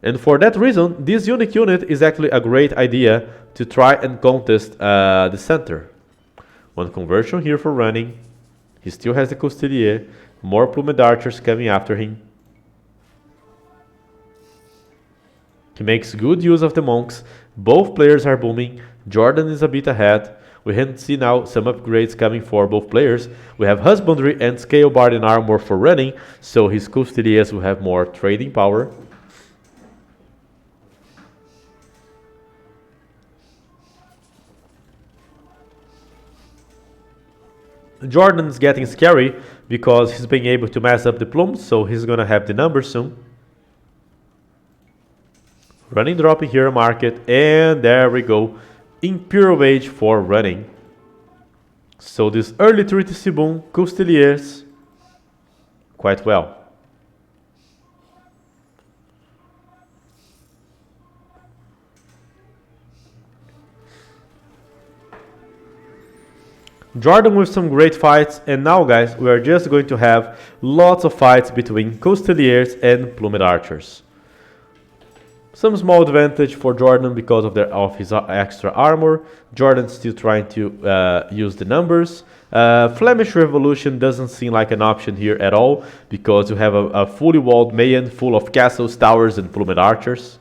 And for that reason, this unique unit is actually a great idea to try and contest the center. One conversion here for running. He still has the Costelier. More plumed archers coming after him. He makes good use of the monks. Both players are booming. Jordan is a bit ahead. We can see now some upgrades coming for both players. We have Husbandry and Scale Bard and Armor for running, so his Costeliers will have more trading power. Jordan's getting scary because he's being able to mess up the plumes, so he's gonna have the numbers soon. Running dropping here market, and there we go. Imperial Age for running. So this early Treaty Sibun, Costeliers, quite well. Jordan with some great fights, and now guys, we are just going to have lots of fights between Costeliers and Plumed Archers. Some small advantage for Jordan because of his extra armor. Jordan's still trying to use the numbers. Flemish Revolution doesn't seem like an option here at all because you have a fully walled Mayan full of castles, towers, and Plumed Archers.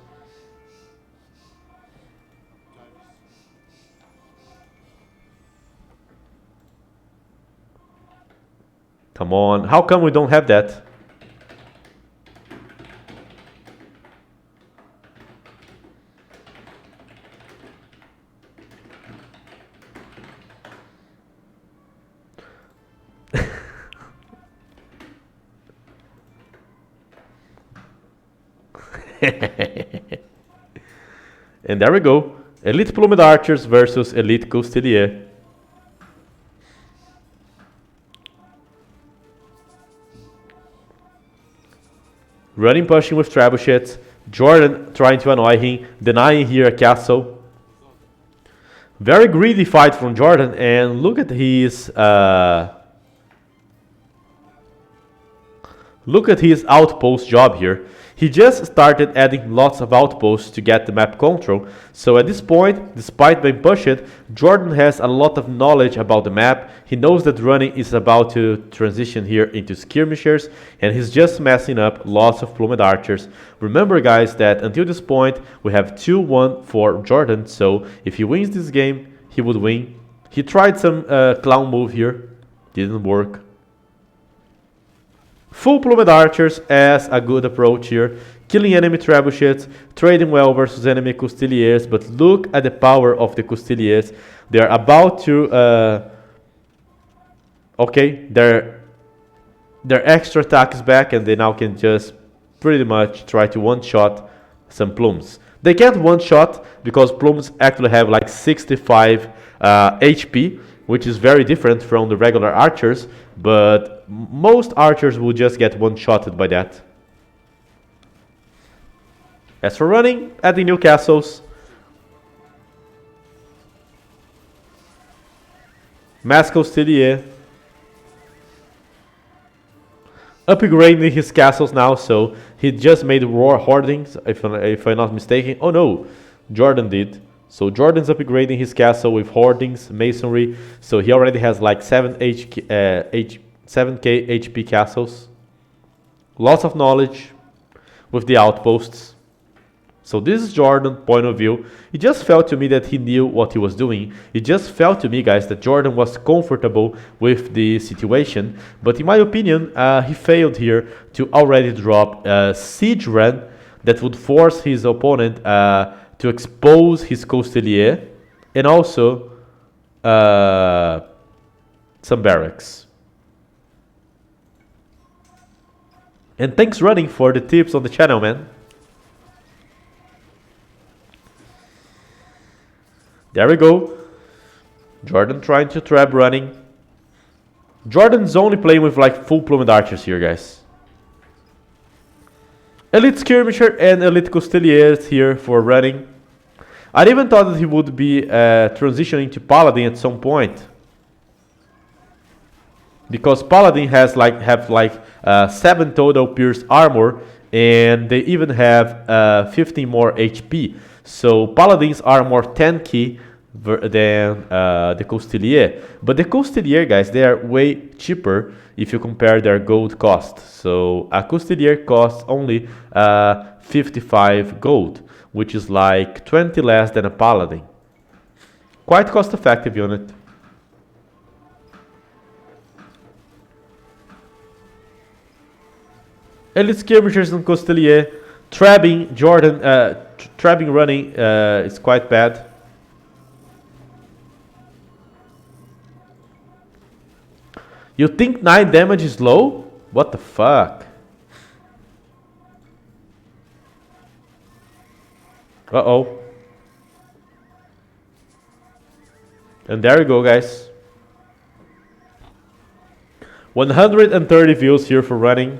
Come on, how come we don't have that? And there we go. Elite Plumed Archers versus Elite Costelier. Running, pushing with trebuchets. Jordan trying to annoy him, denying here a castle. Very greedy fight from Jordan, and look at his outpost job here. He just started adding lots of outposts to get the map control, so at this point, despite being pushed, Jordan has a lot of knowledge about the map. He knows that running is about to transition here into skirmishers, and he's just messing up lots of Plumed Archers. Remember guys that until this point, we have 2-1 for Jordan, so if he wins this game, he would win. He tried some clown move here, didn't work. Full Plumed Archers as a good approach here, killing enemy trebuchets, trading well versus enemy Costeliers, but look at the power of the Costeliers. They are about to... okay, their extra attack is back and they now can just pretty much try to one-shot some Plumes. They can't one-shot because Plumes actually have like 65 HP, which is very different from the regular archers, but most archers will just get one-shotted by that. As for running, adding new castles. Mass Costelier. Upgrading his castles now, so he just made war hoardings, if I'm not mistaken. Oh no, Jordan did. So Jordan's upgrading his castle with hoardings, masonry, so he already has like 7k HP castles. Lots of knowledge with the outposts. So this is Jordan's point of view. It just felt to me that he knew what he was doing. It just felt to me, guys, that Jordan was comfortable with the situation. But in my opinion, he failed here to already drop a siege run that would force his opponent to expose his Costelier and also some barracks. And thanks Running for the tips on the channel, man. There we go. Jordan trying to trap Running. Jordan's only playing with like full Plumed Archers here, guys. Elite Skirmisher and Elite Costeliers here for Running. I even thought that he would be transitioning to Paladin at some point. Because Paladin has 7 total pierce armor and they even have 15 more HP. So Paladins are more tanky than the Costelier. But the Costelier, guys, they are way cheaper if you compare their gold cost. So a Costelier costs only 55 gold, which is like 20 less than a Paladin. Quite cost effective unit. Elite Skirmishers and Costelier. Trapping Jordan, trapping Running is quite bad. You think 9 damage is low? What the fuck? Uh-oh. And there you go, guys. 130 views here for Running.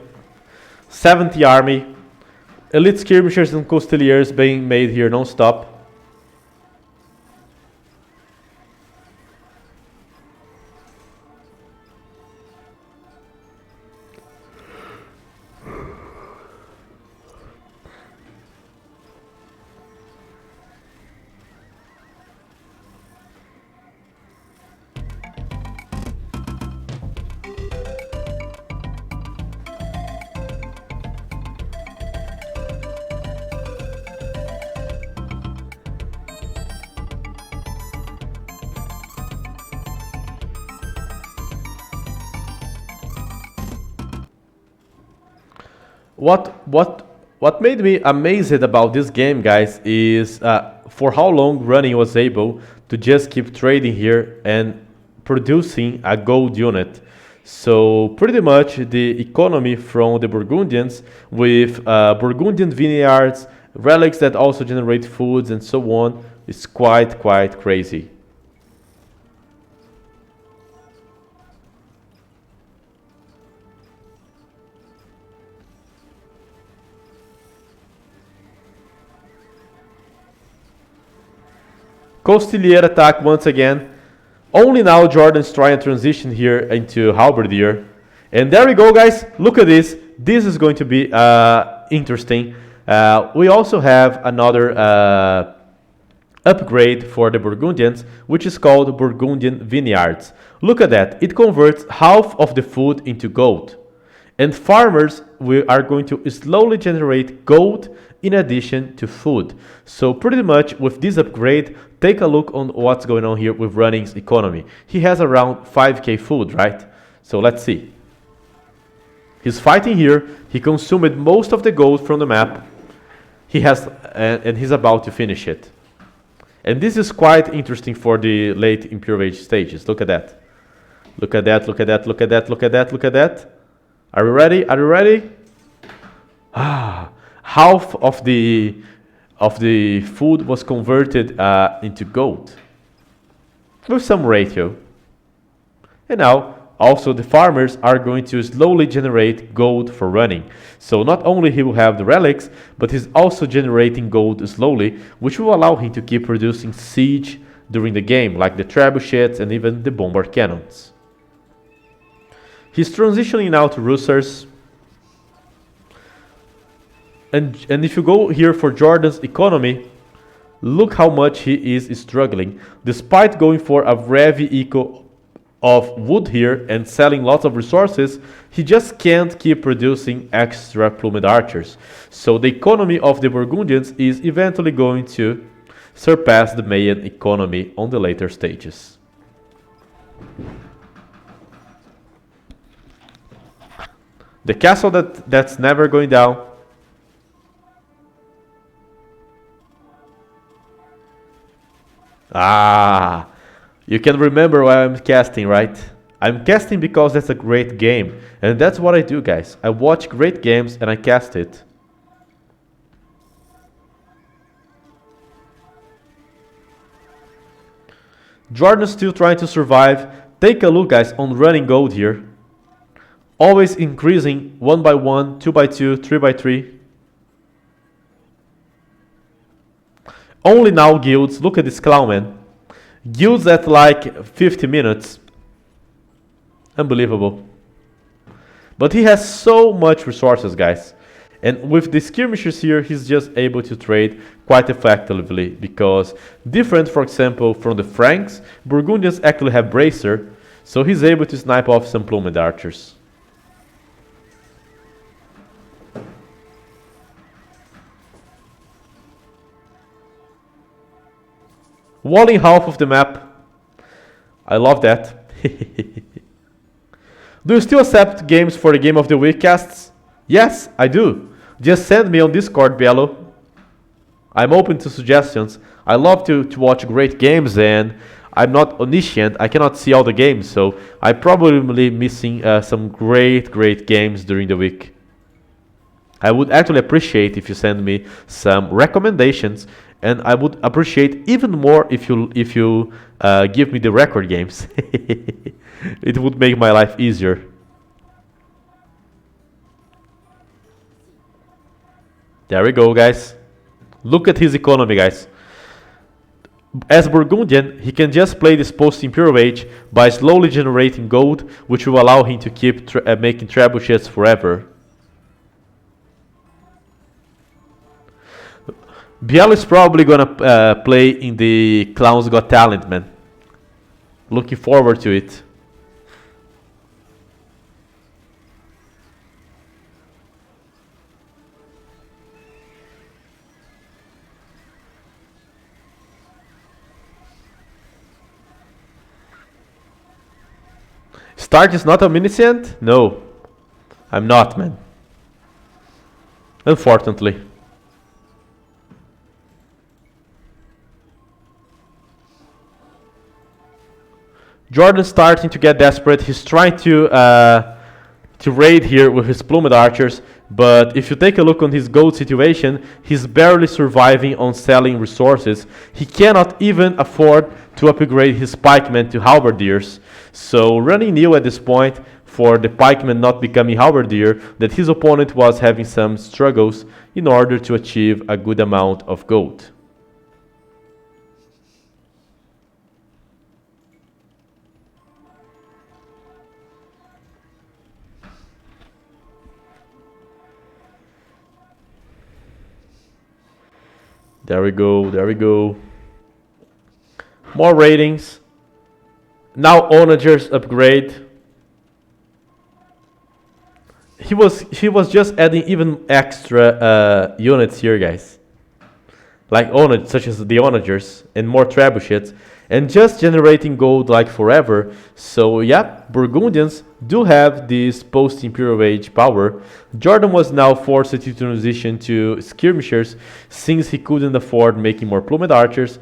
70 army. Elite Skirmishers and Costeliers being made here non-stop. What made me amazed about this game, guys, is for how long Running was able to just keep trading here and producing a gold unit. So pretty much the economy from the Burgundians with Burgundian vineyards, relics that also generate foods and so on is quite crazy. Costilier attack once again. Only now Jordan's trying to transition here into Halberdier. And there we go, guys. Look at this. This is going to be interesting. We also have another upgrade for the Burgundians, which is called Burgundian Vineyards. Look at that. It converts half of the food into gold. And farmers are going to slowly generate gold in addition to food. So pretty much with this upgrade, take a look on what's going on here with Running's economy. He has around 5k food, right? So let's see. He's fighting here. He consumed most of the gold from the map. He has, and he's about to finish it. And this is quite interesting for the late Imperial Age stages. Look at that. Look at that, look at that, look at that, look at that, look at that. Are you ready? Are you ready? Half of the food was converted into gold with some ratio. And now also the farmers are going to slowly generate gold for Running. So not only he will have the relics, but he's also generating gold slowly, which will allow him to keep producing siege during the game, like the trebuchets and even the bombard cannons. He's transitioning now to Russers. And if you go here for Jordan's economy, look how much he is struggling. Despite going for a heavy eco of wood here and selling lots of resources, he just can't keep producing extra plumed archers. So the economy of the Burgundians is eventually going to surpass the Mayan economy on the later stages. The castle that's never going down. Ah, you can remember why I'm casting, right? I'm casting because that's a great game. And that's what I do, guys. I watch great games and I cast it. Jordan's still trying to survive. Take a look, guys, on Running gold here. Always increasing 1 by 1, 2 by 2, 3 by 3. Only now guilds. Look at this clown, man. Guilds at like 50 minutes. Unbelievable. But he has so much resources, guys. And with the skirmishers here, he's just able to trade quite effectively. Because different, for example, from the Franks, Burgundians actually have Bracer. So he's able to snipe off some plumed archers. Walling half of the map. I love that. Do you still accept games for the Game of the Week casts? Yes, I do. Just send me on Discord, Bielo. I'm open to suggestions. I love to watch great games and I'm not omniscient. I cannot see all the games, so I'm probably missing some great games during the week. I would actually appreciate if you send me some recommendations, and I would appreciate even more if you give me the record games. It would make my life easier. There we go, guys. Look at his economy, guys. As Burgundian, he can just play this post-Imperial Age by slowly generating gold, which will allow him to keep making trebuchets forever. Biel is probably gonna play in the Clowns Got Talent, man. Looking forward to it. Stark is not omniscient? No, I'm not, man. unfortunately. Jordan's starting to get desperate. He's trying to raid here with his plumed archers, but if you take a look on his gold situation, he's barely surviving on selling resources. He cannot even afford to upgrade his pikemen to halberdiers. So running new at this point for the pikeman not becoming halberdier, that his opponent was having some struggles in order to achieve a good amount of gold. There we go, there we go. More ratings. Now onagers upgrade. He was just adding even extra units here, guys. Like onagers, such as the onagers and more trebuchets, and just generating gold like forever. So yeah, Burgundians do have this post-Imperial Age power. Jordan was now forced to transition to skirmishers since he couldn't afford making more plumed archers,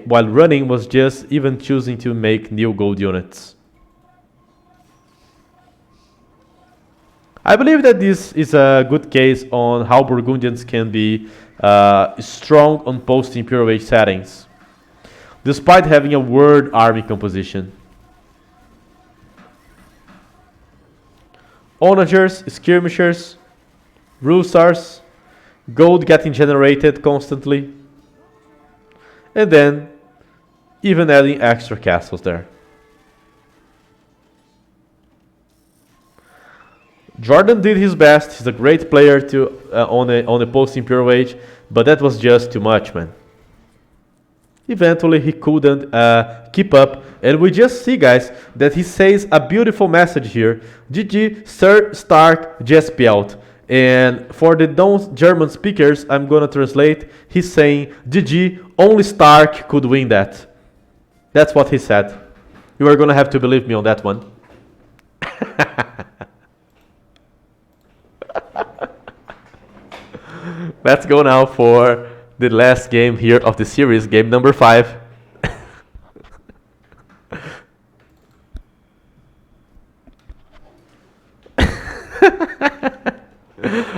while running was just even choosing to make new gold units. I believe that this is a good case on how Burgundians can be strong on post-Imperial Age settings, despite having a word army composition. Onagers, skirmishers, Rusars, gold getting generated constantly, and then even adding extra castles there. Jordan did his best. He's a great player to on a post-Imperial Age, but that was just too much, man. Eventually, he couldn't keep up, and we just see, guys, that he says a beautiful message here. GG, Sir Stark Jespielt. And for the non-German speakers, I'm gonna translate. He's saying, GG, only Stark could win that. That's what he said. You are gonna have to believe me on that one. Let's go now for the last game here of the series, game number 5.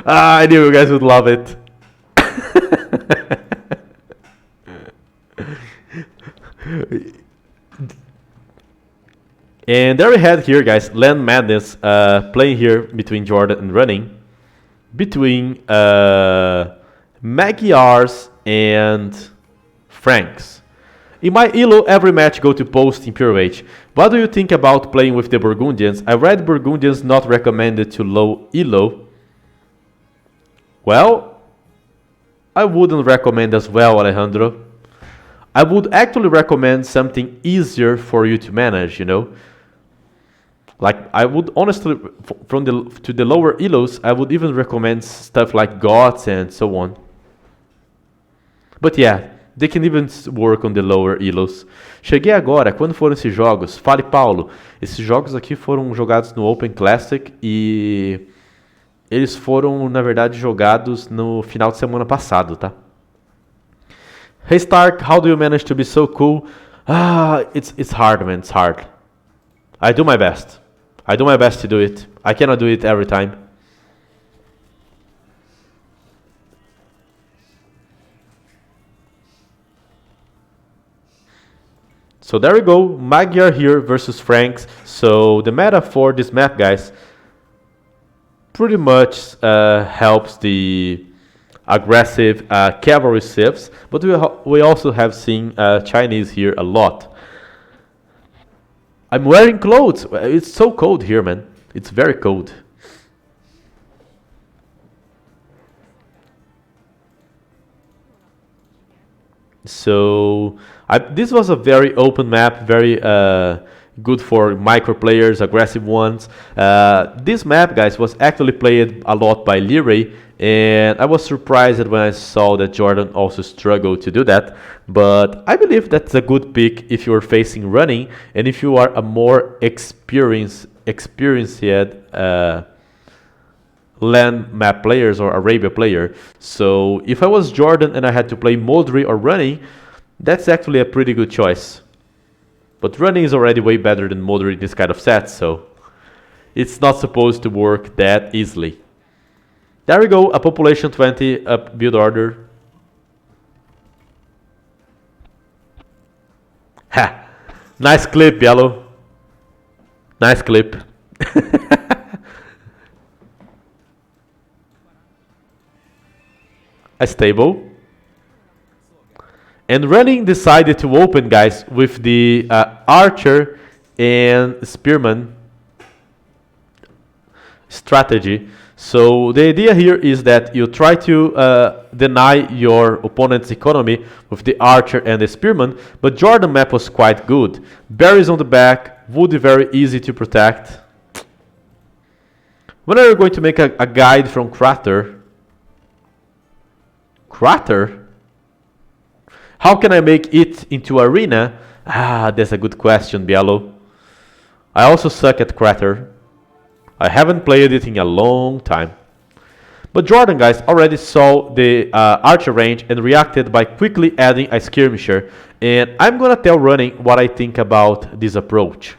I knew you guys would love it. And there we had here, guys, Land Madness playing here between Jordan and running. Between Magyars and Franks. In my ELO, every match go to post-Imperial Age. What do you think about playing with the Burgundians? I read Burgundians not recommended to low ELO. Well, I wouldn't recommend as well, Alejandro. I would actually recommend something easier for you to manage, you know. Like, I would honestly, from the lower ELOs, I would even recommend stuff like Goths and so on. But yeah, they can even work on the lower ELOs. Cheguei agora, quando foram esses jogos? Fale, Paulo. Esses jogos aqui foram jogados no Open Classic e eles foram, na verdade, jogados no final de semana passado, tá? Hey Stark, how do you manage to be so cool? It's hard, man, it's hard. I do my best. I do my best to do it. I cannot do it every time. So there we go, Magyar here versus Franks. So the meta for this map, guys, pretty much helps the aggressive cavalry civs, but we also have seen Chinese here a lot. I'm wearing clothes. It's so cold here, man. It's very cold. So this was a very open map, very good for micro players, aggressive ones. This map, guys, was actually played a lot by Liray, and I was surprised when I saw that Jordan also struggled to do that. But I believe that's a good pick if you're facing running, and if you are a more experienced land map players or Arabia player. So if I was Jordan and I had to play Modri or running, that's actually a pretty good choice. But running is already way better than Modri in this kind of set, so it's not supposed to work that easily. There we go, a population 20 up build order. Ha! Nice clip, Yellow. Nice clip. A stable. And running decided to open, guys, with the archer and spearman strategy. So the idea here is that you try to deny your opponent's economy with the archer and the spearman, but Jordan map was quite good. Berries on the back, wood very easy to protect. When are you going to make a guide from Crater? Crater? How can I make it into arena? Ah, that's a good question, Bielo. I also suck at Crater. I haven't played it in a long time. But Jordan, guys, already saw the archer range and reacted by quickly adding a skirmisher. And I'm gonna tell running what I think about this approach.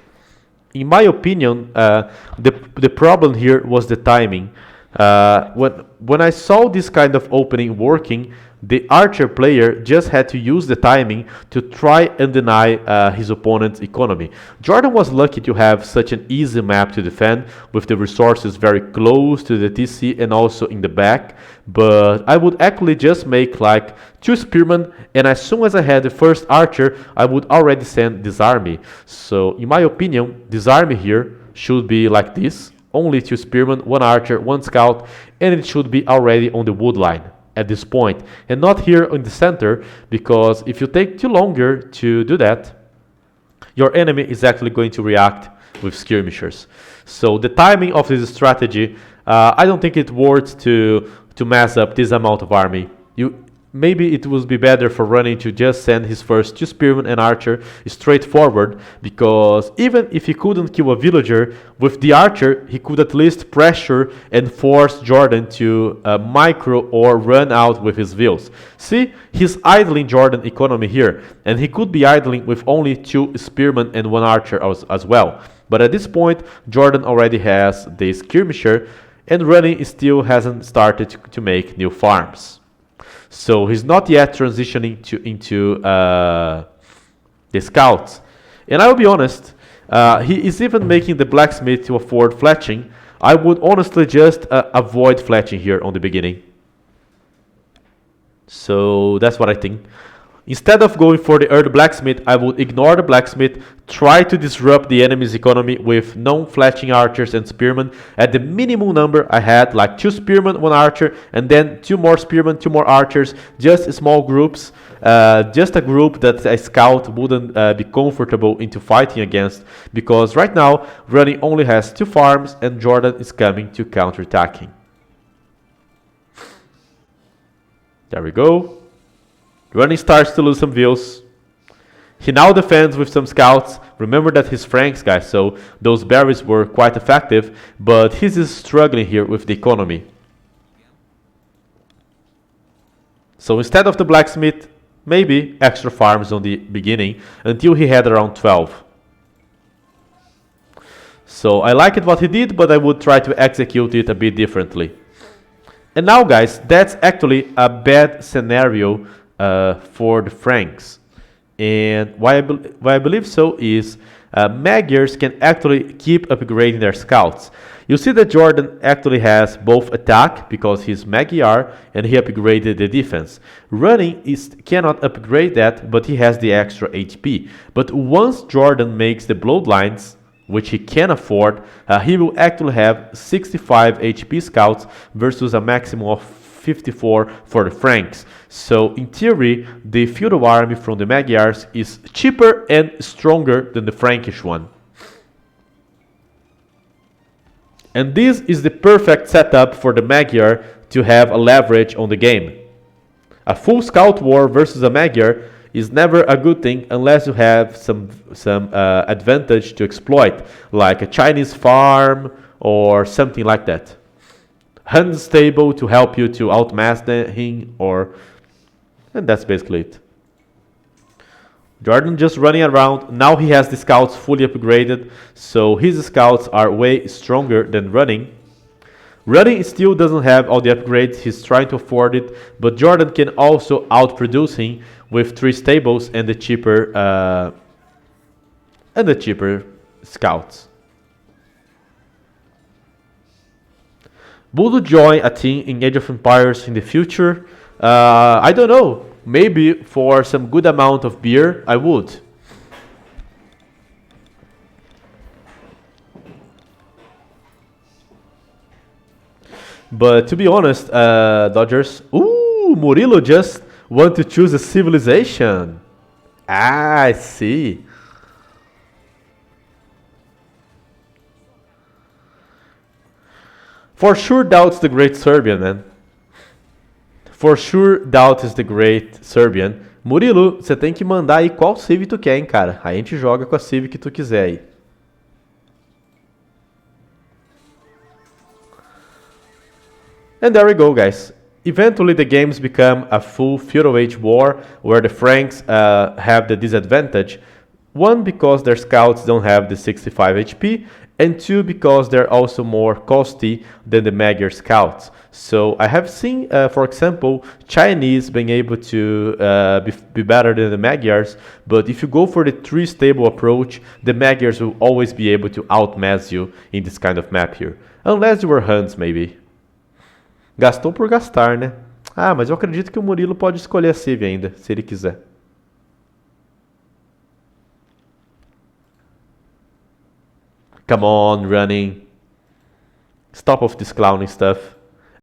In my opinion, the problem here was the timing. When I saw this kind of opening working, the archer player just had to use the timing to try and deny his opponent's economy. Jordan was lucky to have such an easy map to defend with the resources very close to the TC and also in the back, but I would actually just make like 2 spearmen, and as soon as I had the first archer, I would already send this army. So in my opinion, this army here should be like this. Only 2 spearmen, 1 archer, 1 scout, and it should be already on the wood line at this point, and not here in the center, because if you take too longer to do that, your enemy is actually going to react with skirmishers. So the timing of this strategy, I don't think it worth to mess up this amount of army. Maybe it would be better for running to just send his first 2 spearmen and archer straight forward, because even if he couldn't kill a villager, with the archer he could at least pressure and force Jordan to micro or run out with his vills. See, he's idling Jordan economy here, and he could be idling with only 2 spearmen and 1 archer as well. But at this point, Jordan already has the skirmisher, and running still hasn't started to make new farms. So he's not yet transitioning into the scouts. And I will be honest, he is even making the blacksmith to afford fletching. I would honestly just avoid fletching here on the beginning. So that's what I think. Instead of going for the early blacksmith, I would ignore the blacksmith, try to disrupt the enemy's economy with non-fletching archers and spearmen. At the minimum number, I had like 2 spearmen, 1 archer, and then 2 more spearmen, 2 more archers, just small groups, just a group that a scout wouldn't be comfortable into fighting against, because right now, running only has 2 farms and Jordan is coming to counter-attacking. There we go. Running starts to lose some vills. He now defends with some scouts. Remember that he's Franks, guys, so those berries were quite effective, but he's struggling here with the economy. So instead of the blacksmith, maybe extra farms on the beginning until he had around 12. So I like it what he did, but I would try to execute it a bit differently. And now, guys, that's actually a bad scenario for the Franks. And why I believe so is Magyars can actually keep upgrading their scouts. You see that Jordan actually has both attack because he's Magyar and he upgraded the defense. Running cannot upgrade that, but he has the extra HP. But once Jordan makes the bloodlines, which he can afford, he will actually have 65 HP scouts versus a maximum of 54 for the Franks. So in theory, the feudal army from the Magyars is cheaper and stronger than the Frankish one. And this is the perfect setup for the Magyar to have a leverage on the game. A full scout war versus a Magyar is never a good thing unless you have some advantage to exploit, like a Chinese farm or something like that. unstable to help you to outmass him, and that's basically it. Jordan just running around. Now he has the scouts fully upgraded, so his scouts are way stronger than running. Running still doesn't have all the upgrades, he's trying to afford it, but Jordan can also outproduce him with 3 stables and the cheaper scouts. Would you join a team in Age of Empires in the future? I don't know. Maybe for some good amount of beer, I would. But to be honest, Dodgers. Ooh, Murilo just want to choose a civilization. Ah, I see. For sure, Doubt's the great Serbian, man. For sure, Doubt is the great Serbian. Murilo, você tem que mandar aí qual save tu quer, hein, cara. Aí a gente joga com a save que tu quiser aí. And there we go, guys. Eventually, the games become a full feudal age war where the Franks have the disadvantage. One, because their scouts don't have the 65 HP, and two, because they're also more costly than the Magyar scouts. So I have seen, for example, Chinese being able to be better than the Magyars, but if you go for the 3-stable approach, the Magyars will always be able to outmass you in this kind of map here. Unless you were Huns, maybe. Gastou por gastar, né? Ah, mas eu acredito que o Murilo pode escolher a save ainda, se ele quiser. Come on, running. Stop with this clowning stuff.